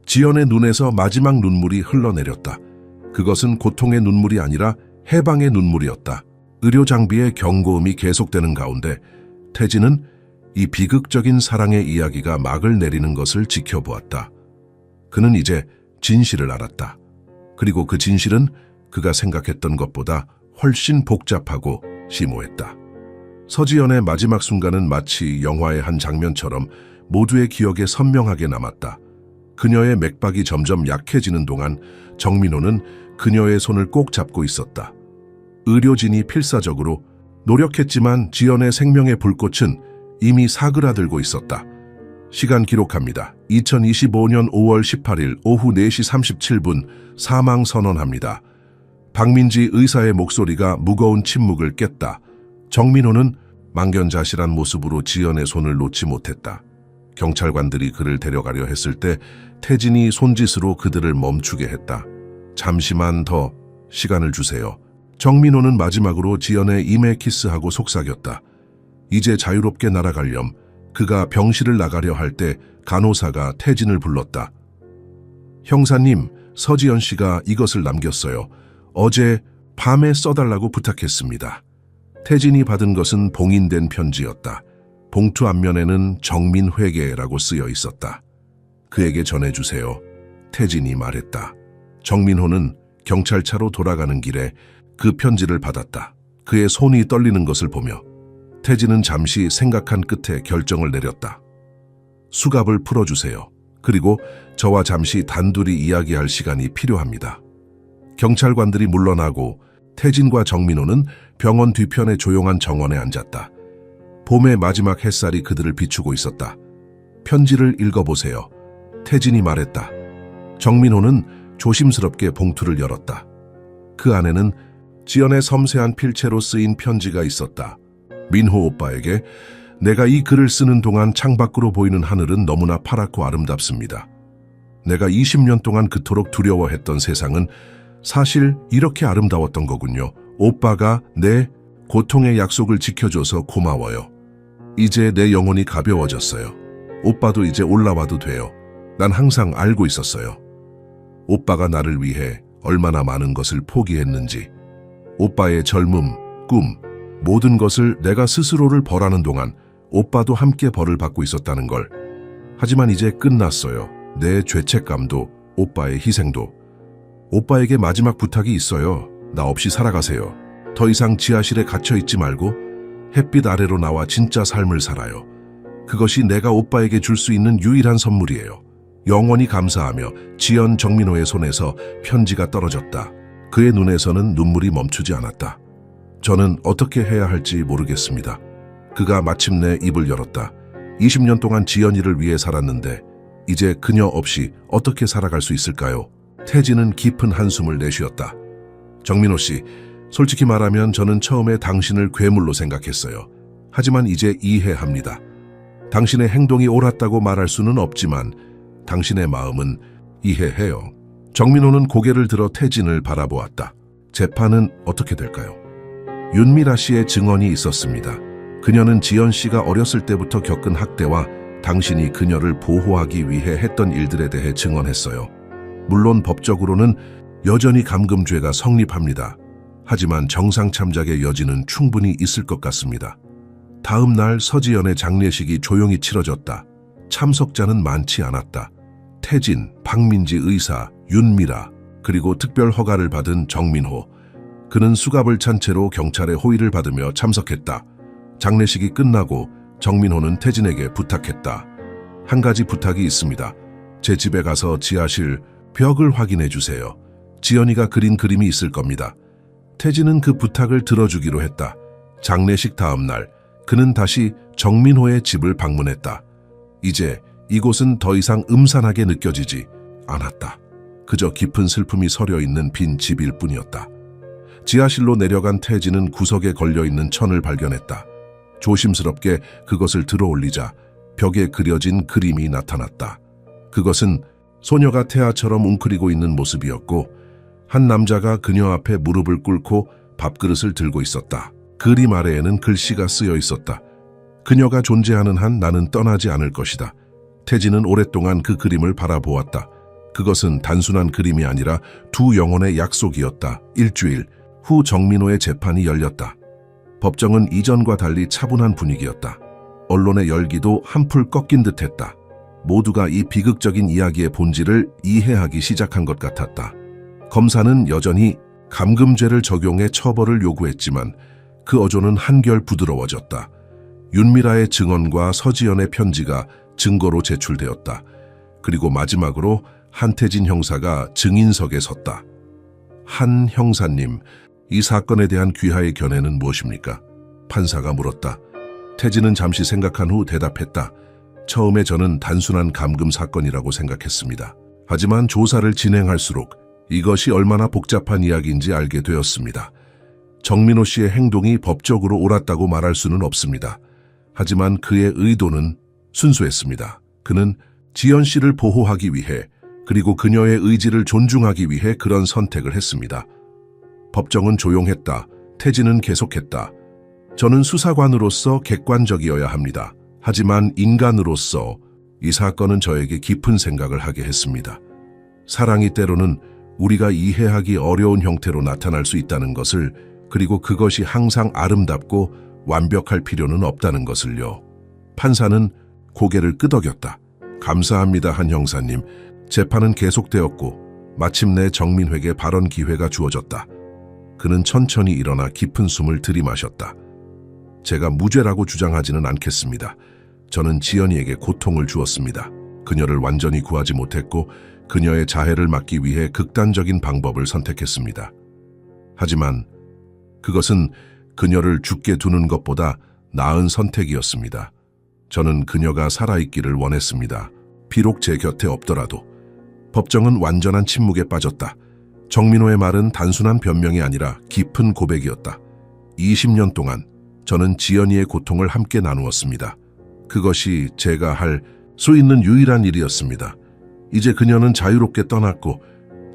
A: 지연의 눈에서 마지막 눈물이 흘러내렸다. 그것은 고통의 눈물이 아니라 해방의 눈물이었다. 의료 장비의 경고음이 계속되는 가운데 태진은 이 비극적인 사랑의 이야기가 막을 내리는 것을 지켜보았다. 그는 이제 진실을 알았다. 그리고 그 진실은 그가 생각했던 것보다 훨씬 복잡하고 심오했다. 서지연의 마지막 순간은 마치 영화의 한 장면처럼 모두의 기억에 선명하게 남았다. 그녀의 맥박이 점점 약해지는 동안 정민호는 그녀의 손을 꼭 잡고 있었다. 의료진이 필사적으로 노력했지만 지연의 생명의 불꽃은 이미 사그라들고 있었다. 시간 기록합니다. 2025년 5월 18일 오후 4시 37분 사망 선언합니다. 박민지 의사의 목소리가 무거운 침묵을 깼다. 정민호는 망견자실한 모습으로 지연의 손을 놓지 못했다. 경찰관들이 그를 데려가려 했을 때 태진이 손짓으로 그들을 멈추게 했다. 잠시만 더 시간을 주세요. 정민호는 마지막으로 지연의 이마에 키스하고 속삭였다. 이제 자유롭게 날아가렴. 그가 병실을 나가려 할 때 간호사가 태진을 불렀다. 형사님, 서지연 씨가 이것을 남겼어요. 어제 밤에 써달라고 부탁했습니다. 태진이 받은 것은 봉인된 편지였다. 봉투 앞면에는 정민회계라고 쓰여 있었다. 그에게 전해주세요. 태진이 말했다. 정민호는 경찰차로 돌아가는 길에 그 편지를 받았다. 그의 손이 떨리는 것을 보며 태진은 잠시 생각한 끝에 결정을 내렸다. 수갑을 풀어주세요. 그리고 저와 잠시 단둘이 이야기할 시간이 필요합니다. 경찰관들이 물러나고 태진과 정민호는 병원 뒤편의 조용한 정원에 앉았다. 봄의 마지막 햇살이 그들을 비추고 있었다. 편지를 읽어보세요. 태진이 말했다. 정민호는 조심스럽게 봉투를 열었다. 그 안에는 지연의 섬세한 필체로 쓰인 편지가 있었다. 민호 오빠에게 내가 이 글을 쓰는 동안 창밖으로 보이는 하늘은 너무나 파랗고 아름답습니다. 내가 20년 동안 그토록 두려워했던 세상은 사실 이렇게 아름다웠던 거군요. 오빠가 내 고통의 약속을 지켜줘서 고마워요. 이제 내 영혼이 가벼워졌어요. 오빠도 이제 올라와도 돼요. 난 항상 알고 있었어요. 오빠가 나를 위해 얼마나 많은 것을 포기했는지, 오빠의 젊음, 꿈, 모든 것을 내가 스스로를 벌하는 동안 오빠도 함께 벌을 받고 있었다는 걸. 하지만 이제 끝났어요. 내 죄책감도, 오빠의 희생도. 오빠에게 마지막 부탁이 있어요. 나 없이 살아가세요. 더 이상 지하실에 갇혀있지 말고 햇빛 아래로 나와 진짜 삶을 살아요. 그것이 내가 오빠에게 줄 수 있는 유일한 선물이에요. 영원히 감사하며 지연 정민호의 손에서 편지가 떨어졌다. 그의 눈에서는 눈물이 멈추지 않았다. 저는 어떻게 해야 할지 모르겠습니다. 그가 마침내 입을 열었다. 20년 동안 지연이를 위해 살았는데 이제 그녀 없이 어떻게 살아갈 수 있을까요? 태진은 깊은 한숨을 내쉬었다. 정민호 씨, 솔직히 말하면 저는 처음에 당신을 괴물로 생각했어요. 하지만 이제 이해합니다. 당신의 행동이 옳았다고 말할 수는 없지만 당신의 마음은 이해해요. 정민호는 고개를 들어 태진을 바라보았다. 재판은 어떻게 될까요? 윤미라 씨의 증언이 있었습니다. 그녀는 지연 씨가 어렸을 때부터 겪은 학대와 당신이 그녀를 보호하기 위해 했던 일들에 대해 증언했어요. 물론 법적으로는 여전히 감금죄가 성립합니다. 하지만 정상 참작의 여지는 충분히 있을 것 같습니다. 다음 날 서지연의 장례식이 조용히 치러졌다. 참석자는 많지 않았다. 태진, 박민지 의사, 윤미라, 그리고 특별 허가를 받은 정민호. 그는 수갑을 찬 채로 경찰의 호의를 받으며 참석했다. 장례식이 끝나고 정민호는 태진에게 부탁했다. 한 가지 부탁이 있습니다. 제 집에 가서 지하실 벽을 확인해 주세요. 지연이가 그린 그림이 있을 겁니다. 태진은 그 부탁을 들어주기로 했다. 장례식 다음 날 그는 다시 정민호의 집을 방문했다. 이제 이곳은 더 이상 음산하게 느껴지지 않았다. 그저 깊은 슬픔이 서려 있는 빈 집일 뿐이었다. 지하실로 내려간 태진은 구석에 걸려있는 천을 발견했다. 조심스럽게 그것을 들어올리자 벽에 그려진 그림이 나타났다. 그것은 소녀가 태아처럼 웅크리고 있는 모습이었고 한 남자가 그녀 앞에 무릎을 꿇고 밥그릇을 들고 있었다. 그림 아래에는 글씨가 쓰여 있었다. 그녀가 존재하는 한 나는 떠나지 않을 것이다. 태진은 오랫동안 그 그림을 바라보았다. 그것은 단순한 그림이 아니라 두 영혼의 약속이었다. 일주일 후 정민호의 재판이 열렸다. 법정은 이전과 달리 차분한 분위기였다. 언론의 열기도 한풀 꺾인 듯했다. 모두가 이 비극적인 이야기의 본질을 이해하기 시작한 것 같았다. 검사는 여전히 감금죄를 적용해 처벌을 요구했지만 그 어조는 한결 부드러워졌다. 윤미라의 증언과 서지연의 편지가 증거로 제출되었다. 그리고 마지막으로 한태진 형사가 증인석에 섰다. 한 형사님, 이 사건에 대한 귀하의 견해는 무엇입니까? 판사가 물었다. 태진은 잠시 생각한 후 대답했다. 처음에 저는 단순한 감금 사건이라고 생각했습니다. 하지만 조사를 진행할수록 이것이 얼마나 복잡한 이야기인지 알게 되었습니다. 정민호 씨의 행동이 법적으로 옳았다고 말할 수는 없습니다. 하지만 그의 의도는 순수했습니다. 그는 지연 씨를 보호하기 위해 그리고 그녀의 의지를 존중하기 위해 그런 선택을 했습니다. 법정은 조용했다. 태진은 계속했다. 저는 수사관으로서 객관적이어야 합니다. 하지만 인간으로서 이 사건은 저에게 깊은 생각을 하게 했습니다. 사랑이 때로는 우리가 이해하기 어려운 형태로 나타날 수 있다는 것을, 그리고 그것이 항상 아름답고 완벽할 필요는 없다는 것을요. 판사는 고개를 끄덕였다. 감사합니다, 한 형사님. 재판은 계속되었고 마침내 정민회에게 발언 기회가 주어졌다. 그는 천천히 일어나 깊은 숨을 들이마셨다. 제가 무죄라고 주장하지는 않겠습니다. 저는 지연이에게 고통을 주었습니다. 그녀를 완전히 구하지 못했고 그녀의 자해를 막기 위해 극단적인 방법을 선택했습니다. 하지만 그것은 그녀를 죽게 두는 것보다 나은 선택이었습니다. 저는 그녀가 살아있기를 원했습니다. 비록 제 곁에 없더라도. 법정은 완전한 침묵에 빠졌다. 정민호의 말은 단순한 변명이 아니라 깊은 고백이었다. 20년 동안 저는 지연이의 고통을 함께 나누었습니다. 그것이 제가 할 수 있는 유일한 일이었습니다. 이제 그녀는 자유롭게 떠났고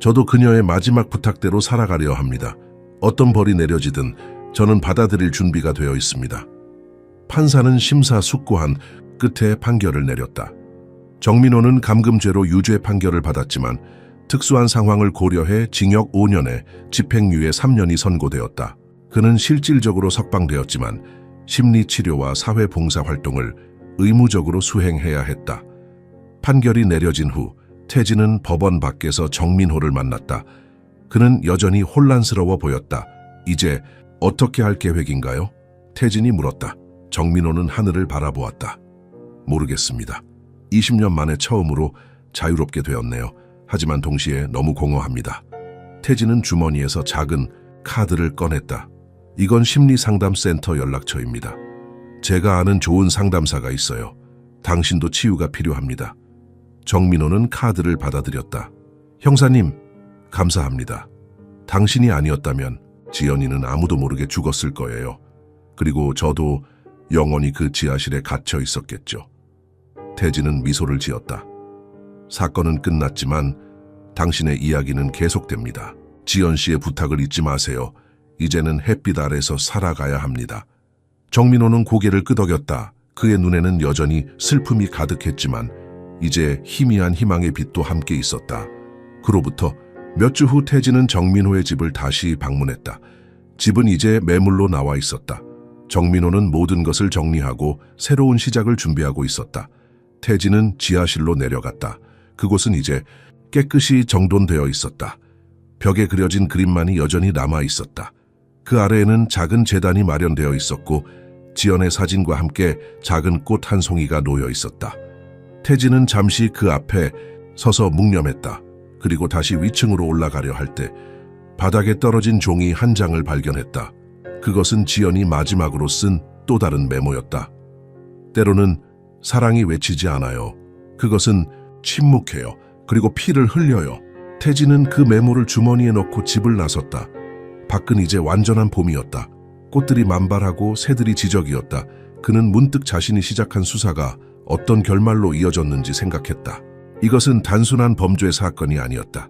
A: 저도 그녀의 마지막 부탁대로 살아가려 합니다. 어떤 벌이 내려지든 저는 받아들일 준비가 되어 있습니다. 판사는 심사숙고한 끝에 판결을 내렸다. 정민호는 감금죄로 유죄 판결을 받았지만 특수한 상황을 고려해 징역 5년에 집행유예 3년이 선고되었다. 그는 실질적으로 석방되었지만 심리치료와 사회봉사활동을 의무적으로 수행해야 했다. 판결이 내려진 후 태진은 법원 밖에서 정민호를 만났다. 그는 여전히 혼란스러워 보였다. 이제 어떻게 할 계획인가요? 태진이 물었다. 정민호는 하늘을 바라보았다. 모르겠습니다. 20년 만에 처음으로 자유롭게 되었네요. 하지만 동시에 너무 공허합니다. 태진은 주머니에서 작은 카드를 꺼냈다. 이건 심리상담센터 연락처입니다. 제가 아는 좋은 상담사가 있어요. 당신도 치유가 필요합니다. 정민호는 카드를 받아들였다. 형사님, 감사합니다. 당신이 아니었다면 지연이는 아무도 모르게 죽었을 거예요. 그리고 저도 영원히 그 지하실에 갇혀 있었겠죠. 태진은 미소를 지었다. 사건은 끝났지만 당신의 이야기는 계속됩니다. 지연 씨의 부탁을 잊지 마세요. 이제는 햇빛 아래서 살아가야 합니다. 정민호는 고개를 끄덕였다. 그의 눈에는 여전히 슬픔이 가득했지만 이제 희미한 희망의 빛도 함께 있었다. 그로부터 몇 주 후 태진은 정민호의 집을 다시 방문했다. 집은 이제 매물로 나와 있었다. 정민호는 모든 것을 정리하고 새로운 시작을 준비하고 있었다. 태진은 지하실로 내려갔다. 그곳은 이제 깨끗이 정돈되어 있었다. 벽에 그려진 그림만이 여전히 남아 있었다. 그 아래에는 작은 제단이 마련되어 있었고 지연의 사진과 함께 작은 꽃 한 송이가 놓여 있었다. 태진은 잠시 그 앞에 서서 묵념했다. 그리고 다시 위층으로 올라가려 할 때 바닥에 떨어진 종이 한 장을 발견했다. 그것은 지연이 마지막으로 쓴 또 다른 메모였다. 때로는 사랑이 외치지 않아요. 그것은 침묵해요. 그리고 피를 흘려요. 태진은 그 메모를 주머니에 넣고 집을 나섰다. 밖은 이제 완전한 봄이었다. 꽃들이 만발하고 새들이 지저귀었다. 그는 문득 자신이 시작한 수사가 어떤 결말로 이어졌는지 생각했다. 이것은 단순한 범죄 사건이 아니었다.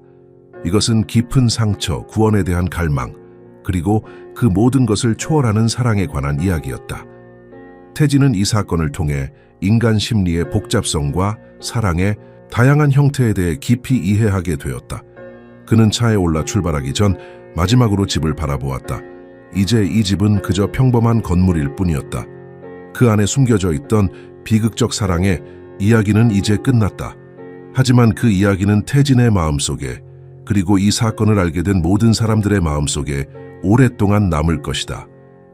A: 이것은 깊은 상처, 구원에 대한 갈망, 그리고 그 모든 것을 초월하는 사랑에 관한 이야기였다. 태진은 이 사건을 통해 인간 심리의 복잡성과 사랑의 다양한 형태에 대해 깊이 이해하게 되었다. 그는 차에 올라 출발하기 전 마지막으로 집을 바라보았다. 이제 이 집은 그저 평범한 건물일 뿐이었다. 그 안에 숨겨져 있던 비극적 사랑의 이야기는 이제 끝났다. 하지만 그 이야기는 태진의 마음속에, 그리고 이 사건을 알게 된 모든 사람들의 마음속에 오랫동안 남을 것이다.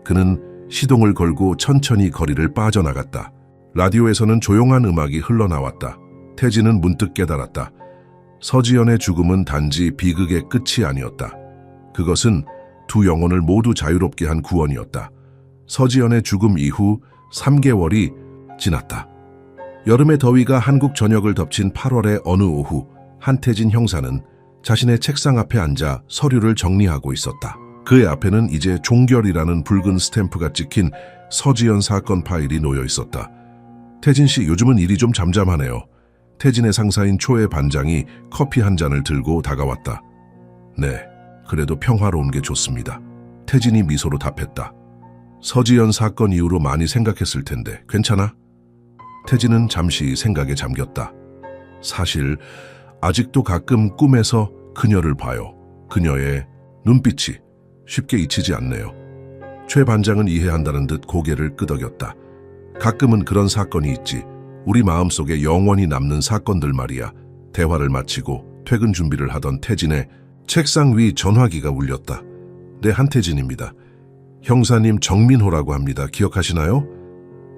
A: 그는 시동을 걸고 천천히 거리를 빠져나갔다. 라디오에서는 조용한 음악이 흘러나왔다. 태진은 문득 깨달았다. 서지연의 죽음은 단지 비극의 끝이 아니었다. 그것은 두 영혼을 모두 자유롭게 한 구원이었다. 서지연의 죽음 이후 3개월이 지났다. 여름의 더위가 한국 전역을 덮친 8월의 어느 오후, 한태진 형사는 자신의 책상 앞에 앉아 서류를 정리하고 있었다. 그의 앞에는 이제 종결이라는 붉은 스탬프가 찍힌 서지연 사건 파일이 놓여 있었다. 태진 씨, 요즘은 일이 좀 잠잠하네요. 태진의 상사인 초의 반장이 커피 한 잔을 들고 다가왔다. 네, 그래도 평화로운 게 좋습니다. 태진이 미소로 답했다. 서지연 사건 이후로 많이 생각했을 텐데 괜찮아? 태진은 잠시 생각에 잠겼다. 사실 아직도 가끔 꿈에서 그녀를 봐요. 그녀의 눈빛이 쉽게 잊히지 않네요. 최 반장은 이해한다는 듯 고개를 끄덕였다. 가끔은 그런 사건이 있지. 우리 마음속에 영원히 남는 사건들 말이야. 대화를 마치고 퇴근 준비를 하던 태진의 책상 위 전화기가 울렸다. 네, 한태진입니다. 형사님 정민호라고 합니다. 기억하시나요?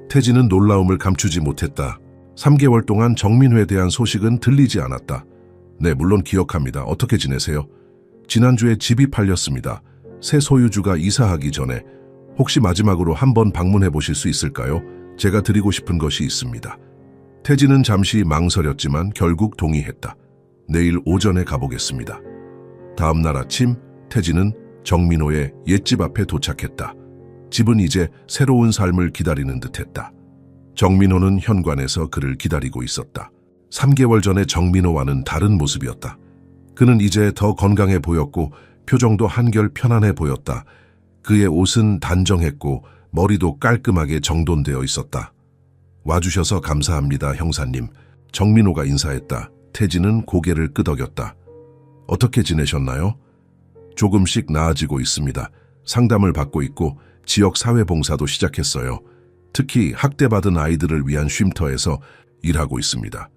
A: 태진은 놀라움을 감추지 못했다. 3개월 동안 정민호에 대한 소식은 들리지 않았다. 네, 물론 기억합니다. 어떻게 지내세요? 지난주에 집이 팔렸습니다. 새 소유주가 이사하기 전에 혹시 마지막으로 한번 방문해 보실 수 있을까요? 제가 드리고 싶은 것이 있습니다. 태진은 잠시 망설였지만 결국 동의했다. 내일 오전에 가보겠습니다. 다음 날 아침 태진은 정민호의 옛집 앞에 도착했다. 집은 이제 새로운 삶을 기다리는 듯했다. 정민호는 현관에서 그를 기다리고 있었다. 3개월 전에 정민호와는 다른 모습이었다. 그는 이제 더 건강해 보였고 표정도 한결 편안해 보였다. 그의 옷은 단정했고 머리도 깔끔하게 정돈되어 있었다. 와주셔서 감사합니다, 형사님. 정민호가 인사했다. 태진은 고개를 끄덕였다. 어떻게 지내셨나요? 조금씩 나아지고 있습니다. 상담을 받고 있고 지역 사회봉사도 시작했어요. 특히 학대받은 아이들을 위한 쉼터에서 일하고 있습니다.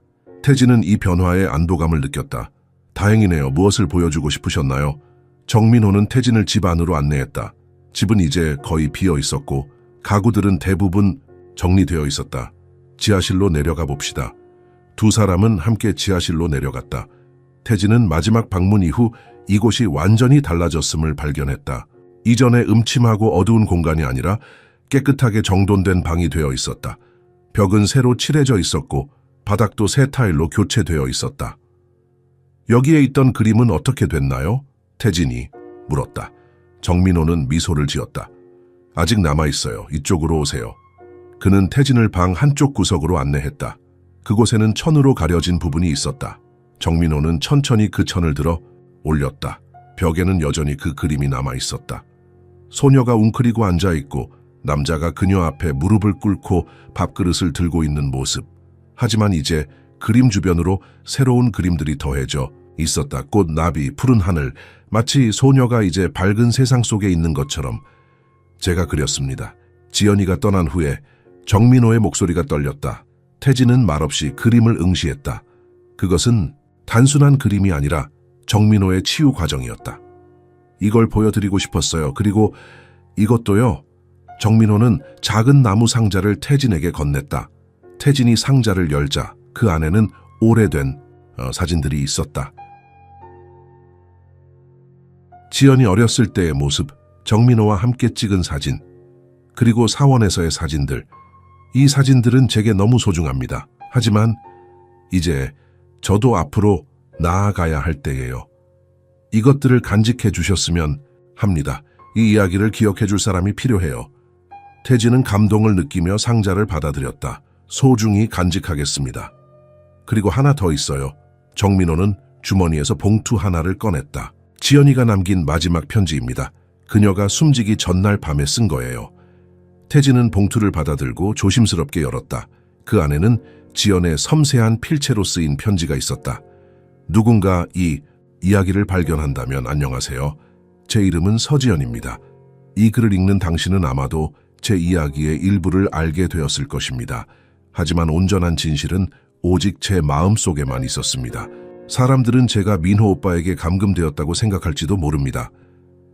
A: 태진은 이 변화에 안도감을 느꼈다. 다행이네요. 무엇을 보여주고 싶으셨나요? 정민호는 태진을 집 안으로 안내했다. 집은 이제 거의 비어 있었고 가구들은 대부분 정리되어 있었다. 지하실로 내려가 봅시다. 두 사람은 함께 지하실로 내려갔다. 태진은 마지막 방문 이후 이곳이 완전히 달라졌음을 발견했다. 이전에 음침하고 어두운 공간이 아니라 깨끗하게 정돈된 방이 되어 있었다. 벽은 새로 칠해져 있었고 바닥도 새 타일로 교체되어 있었다. 여기에 있던 그림은 어떻게 됐나요? 태진이 물었다. 정민호는 미소를 지었다. 아직 남아있어요. 이쪽으로 오세요. 그는 태진을 방 한쪽 구석으로 안내했다. 그곳에는 천으로 가려진 부분이 있었다. 정민호는 천천히 그 천을 들어 올렸다. 벽에는 여전히 그 그림이 남아있었다. 소녀가 웅크리고 앉아있고 남자가 그녀 앞에 무릎을 꿇고 밥그릇을 들고 있는 모습. 하지만 이제 그림 주변으로 새로운 그림들이 더해져 있었다. 꽃, 나비, 푸른 하늘, 마치 소녀가 이제 밝은 세상 속에 있는 것처럼. 제가 그렸습니다. 지연이가 떠난 후에 정민호의 목소리가 떨렸다. 태진은 말없이 그림을 응시했다. 그것은 단순한 그림이 아니라 정민호의 치유 과정이었다. 이걸 보여드리고 싶었어요. 그리고 이것도요. 정민호는 작은 나무 상자를 태진에게 건넸다. 태진이 상자를 열자 그 안에는 오래된 사진들이 있었다. 지연이 어렸을 때의 모습, 정민호와 함께 찍은 사진, 그리고 사원에서의 사진들. 이 사진들은 제게 너무 소중합니다. 하지만 이제 저도 앞으로 나아가야 할 때예요. 이것들을 간직해 주셨으면 합니다. 이 이야기를 기억해 줄 사람이 필요해요. 태진은 감동을 느끼며 상자를 받아들였다. 소중히 간직하겠습니다. 그리고 하나 더 있어요. 정민호는 주머니에서 봉투 하나를 꺼냈다. 지연이가 남긴 마지막 편지입니다. 그녀가 숨지기 전날 밤에 쓴 거예요. 태진은 봉투를 받아들고 조심스럽게 열었다. 그 안에는 지연의 섬세한 필체로 쓰인 편지가 있었다. 누군가 이 이야기를 발견한다면 안녕하세요. 제 이름은 서지연입니다. 이 글을 읽는 당신은 아마도 제 이야기의 일부를 알게 되었을 것입니다. 하지만 온전한 진실은 오직 제 마음속에만 있었습니다. 사람들은 제가 민호 오빠에게 감금되었다고 생각할지도 모릅니다.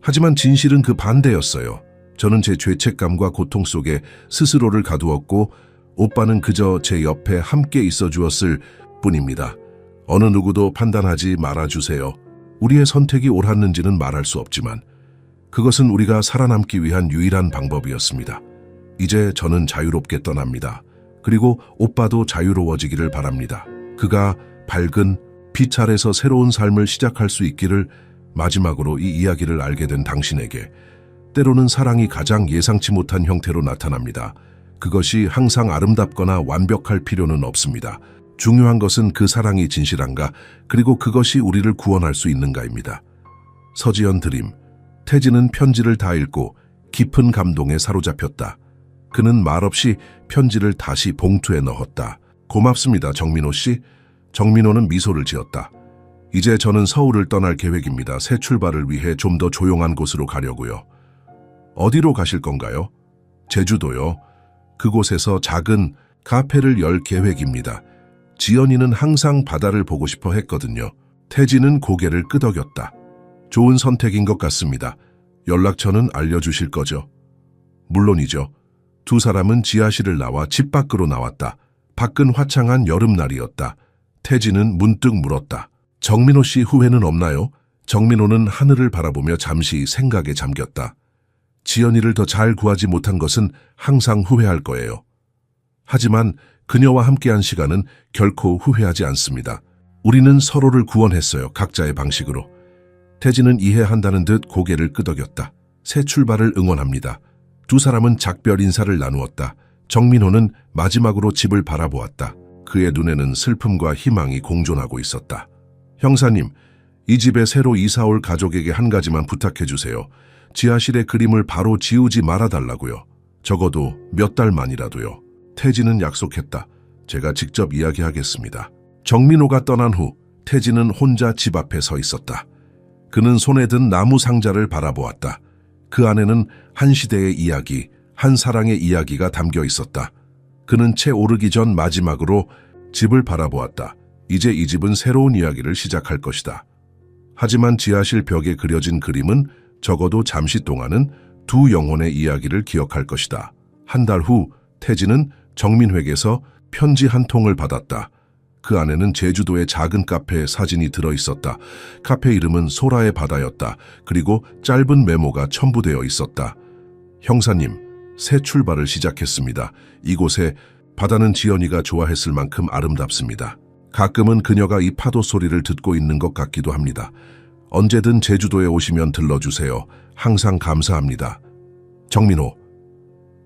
A: 하지만 진실은 그 반대였어요. 저는 제 죄책감과 고통 속에 스스로를 가두었고 오빠는 그저 제 옆에 함께 있어 주었을 뿐입니다. 어느 누구도 판단하지 말아주세요. 우리의 선택이 옳았는지는 말할 수 없지만 그것은 우리가 살아남기 위한 유일한 방법이었습니다. 이제 저는 자유롭게 떠납니다. 그리고 오빠도 자유로워지기를 바랍니다. 그가 밝은 빛 아래서 새로운 삶을 시작할 수 있기를. 마지막으로 이 이야기를 알게 된 당신에게 때로는 사랑이 가장 예상치 못한 형태로 나타납니다. 그것이 항상 아름답거나 완벽할 필요는 없습니다. 중요한 것은 그 사랑이 진실한가, 그리고 그것이 우리를 구원할 수 있는가입니다. 서지연 드림. 태진은 편지를 다 읽고 깊은 감동에 사로잡혔다. 그는 말없이 편지를 다시 봉투에 넣었다. 고맙습니다, 정민호 씨. 정민호는 미소를 지었다. 이제 저는 서울을 떠날 계획입니다. 새 출발을 위해 좀 더 조용한 곳으로 가려고요. 어디로 가실 건가요? 제주도요. 그곳에서 작은 카페를 열 계획입니다. 지연이는 항상 바다를 보고 싶어 했거든요. 태진은 고개를 끄덕였다. 좋은 선택인 것 같습니다. 연락처는 알려주실 거죠? 물론이죠. 두 사람은 지하실을 나와 집 밖으로 나왔다. 밖은 화창한 여름날이었다. 태진은 문득 물었다. 정민호 씨 후회는 없나요? 정민호는 하늘을 바라보며 잠시 생각에 잠겼다. 지연이를 더 잘 구하지 못한 것은 항상 후회할 거예요. 하지만 그녀와 함께한 시간은 결코 후회하지 않습니다. 우리는 서로를 구원했어요. 각자의 방식으로. 태진은 이해한다는 듯 고개를 끄덕였다. 새 출발을 응원합니다. 두 사람은 작별 인사를 나누었다. 정민호는 마지막으로 집을 바라보았다. 그의 눈에는 슬픔과 희망이 공존하고 있었다. 형사님, 이 집에 새로 이사올 가족에게 한 가지만 부탁해 주세요. 지하실의 그림을 바로 지우지 말아달라고요. 적어도 몇 달만이라도요. 태진은 약속했다. 제가 직접 이야기하겠습니다. 정민호가 떠난 후 태진은 혼자 집 앞에 서 있었다. 그는 손에 든 나무 상자를 바라보았다. 그 안에는 한 시대의 이야기, 한 사랑의 이야기가 담겨 있었다. 그는 채 오르기 전 마지막으로 집을 바라보았다. 이제 이 집은 새로운 이야기를 시작할 것이다. 하지만 지하실 벽에 그려진 그림은 적어도 잠시 동안은 두 영혼의 이야기를 기억할 것이다. 한 달 후 태진은 정민회에게서 편지 한 통을 받았다. 그 안에는 제주도의 작은 카페에 사진이 들어있었다. 카페 이름은 소라의 바다였다. 그리고 짧은 메모가 첨부되어 있었다. 형사님, 새 출발을 시작했습니다. 이곳에 바다는 지연이가 좋아했을 만큼 아름답습니다. 가끔은 그녀가 이 파도 소리를 듣고 있는 것 같기도 합니다. 언제든 제주도에 오시면 들러주세요. 항상 감사합니다. 정민호.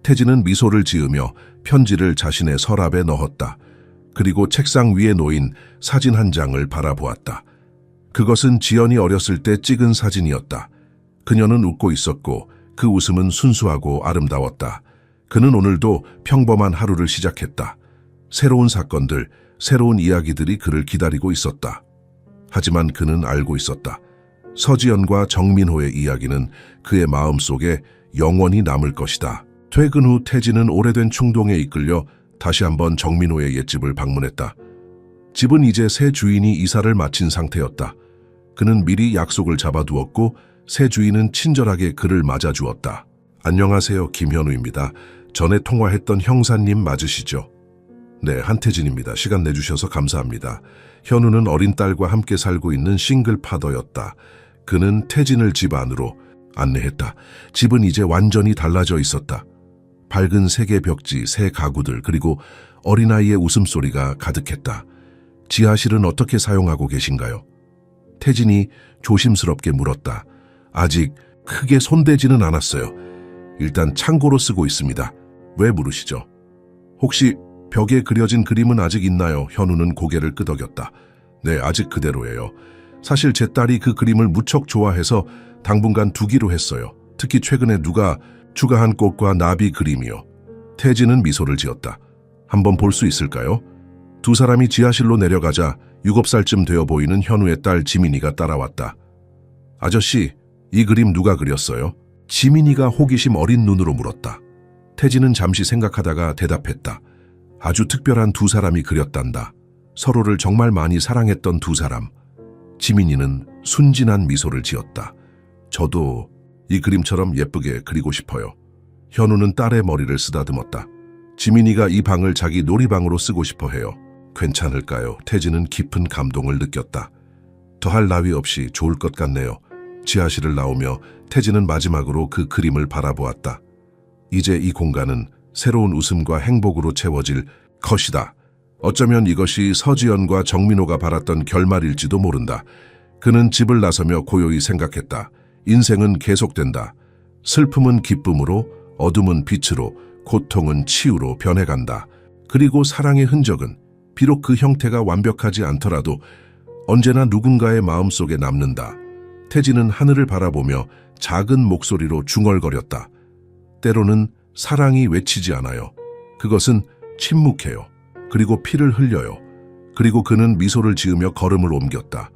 A: 태진은 미소를 지으며 편지를 자신의 서랍에 넣었다. 그리고 책상 위에 놓인 사진 한 장을 바라보았다. 그것은 지연이 어렸을 때 찍은 사진이었다. 그녀는 웃고 있었고 그 웃음은 순수하고 아름다웠다. 그는 오늘도 평범한 하루를 시작했다. 새로운 사건들, 새로운 이야기들이 그를 기다리고 있었다. 하지만 그는 알고 있었다. 서지연과 정민호의 이야기는 그의 마음속에 영원히 남을 것이다. 퇴근 후 태진은 오래된 충동에 이끌려 다시 한번 정민호의 옛집을 방문했다. 집은 이제 새 주인이 이사를 마친 상태였다. 그는 미리 약속을 잡아두었고 새 주인은 친절하게 그를 맞아주었다. 안녕하세요, 김현우입니다. 전에 통화했던 형사님 맞으시죠? 네, 한태진입니다. 시간 내주셔서 감사합니다. 현우는 어린 딸과 함께 살고 있는 싱글 파더였다. 그는 태진을 집 안으로 안내했다. 집은 이제 완전히 달라져 있었다. 밝은 색의 벽지, 새 가구들, 그리고 어린아이의 웃음소리가 가득했다. 지하실은 어떻게 사용하고 계신가요? 태진이 조심스럽게 물었다. 아직 크게 손대지는 않았어요. 일단 창고로 쓰고 있습니다. 왜 물으시죠? 혹시 벽에 그려진 그림은 아직 있나요? 현우는 고개를 끄덕였다. 네, 아직 그대로예요. 사실 제 딸이 그 그림을 무척 좋아해서 당분간 두기로 했어요. 특히 최근에 누가 추가한 꽃과 나비 그림이요. 태진은 미소를 지었다. 한번 볼 수 있을까요? 두 사람이 지하실로 내려가자 7살쯤 되어 보이는 현우의 딸 지민이가 따라왔다. 아저씨, 이 그림 누가 그렸어요? 지민이가 호기심 어린 눈으로 물었다. 태진은 잠시 생각하다가 대답했다. 아주 특별한 두 사람이 그렸단다. 서로를 정말 많이 사랑했던 두 사람. 지민이는 순진한 미소를 지었다. 저도 이 그림처럼 예쁘게 그리고 싶어요. 현우는 딸의 머리를 쓰다듬었다. 지민이가 이 방을 자기 놀이방으로 쓰고 싶어 해요. 괜찮을까요? 태진은 깊은 감동을 느꼈다. 더할 나위 없이 좋을 것 같네요. 지하실을 나오며 태진은 마지막으로 그 그림을 바라보았다. 이제 이 공간은 새로운 웃음과 행복으로 채워질 것이다. 어쩌면 이것이 서지연과 정민호가 바랐던 결말일지도 모른다. 그는 집을 나서며 고요히 생각했다. 인생은 계속된다. 슬픔은 기쁨으로, 어둠은 빛으로, 고통은 치유로 변해간다. 그리고 사랑의 흔적은 비록 그 형태가 완벽하지 않더라도 언제나 누군가의 마음속에 남는다. 태진은 하늘을 바라보며 작은 목소리로 중얼거렸다. 때로는 사랑이 외치지 않아요. 그것은 침묵해요. 그리고 피를 흘려요. 그리고 그는 미소를 지으며 걸음을 옮겼다.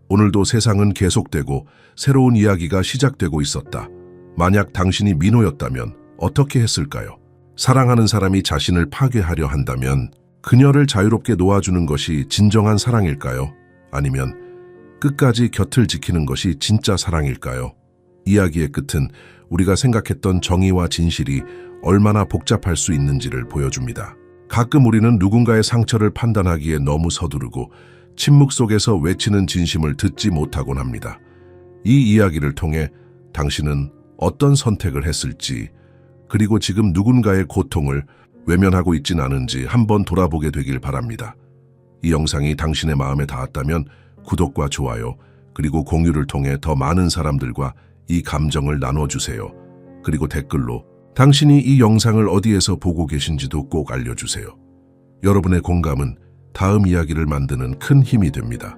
A: 오늘도 세상은 계속되고 새로운 이야기가 시작되고 있었다. 만약 당신이 민호였다면 어떻게 했을까요? 사랑하는 사람이 자신을 파괴하려 한다면 그녀를 자유롭게 놓아주는 것이 진정한 사랑일까요? 아니면 끝까지 곁을 지키는 것이 진짜 사랑일까요? 이야기의 끝은 우리가 생각했던 정의와 진실이 얼마나 복잡할 수 있는지를 보여줍니다. 가끔 우리는 누군가의 상처를 판단하기에 너무 서두르고 침묵 속에서 외치는 진심을 듣지 못하곤 합니다. 이 이야기를 통해 당신은 어떤 선택을 했을지, 그리고 지금 누군가의 고통을 외면하고 있진 않은지 한번 돌아보게 되길 바랍니다. 이 영상이 당신의 마음에 닿았다면 구독과 좋아요, 그리고 공유를 통해 더 많은 사람들과 이 감정을 나눠주세요. 그리고 댓글로 당신이 이 영상을 어디에서 보고 계신지도 꼭 알려주세요. 여러분의 공감은 다음 이야기를 만드는 큰 힘이 됩니다.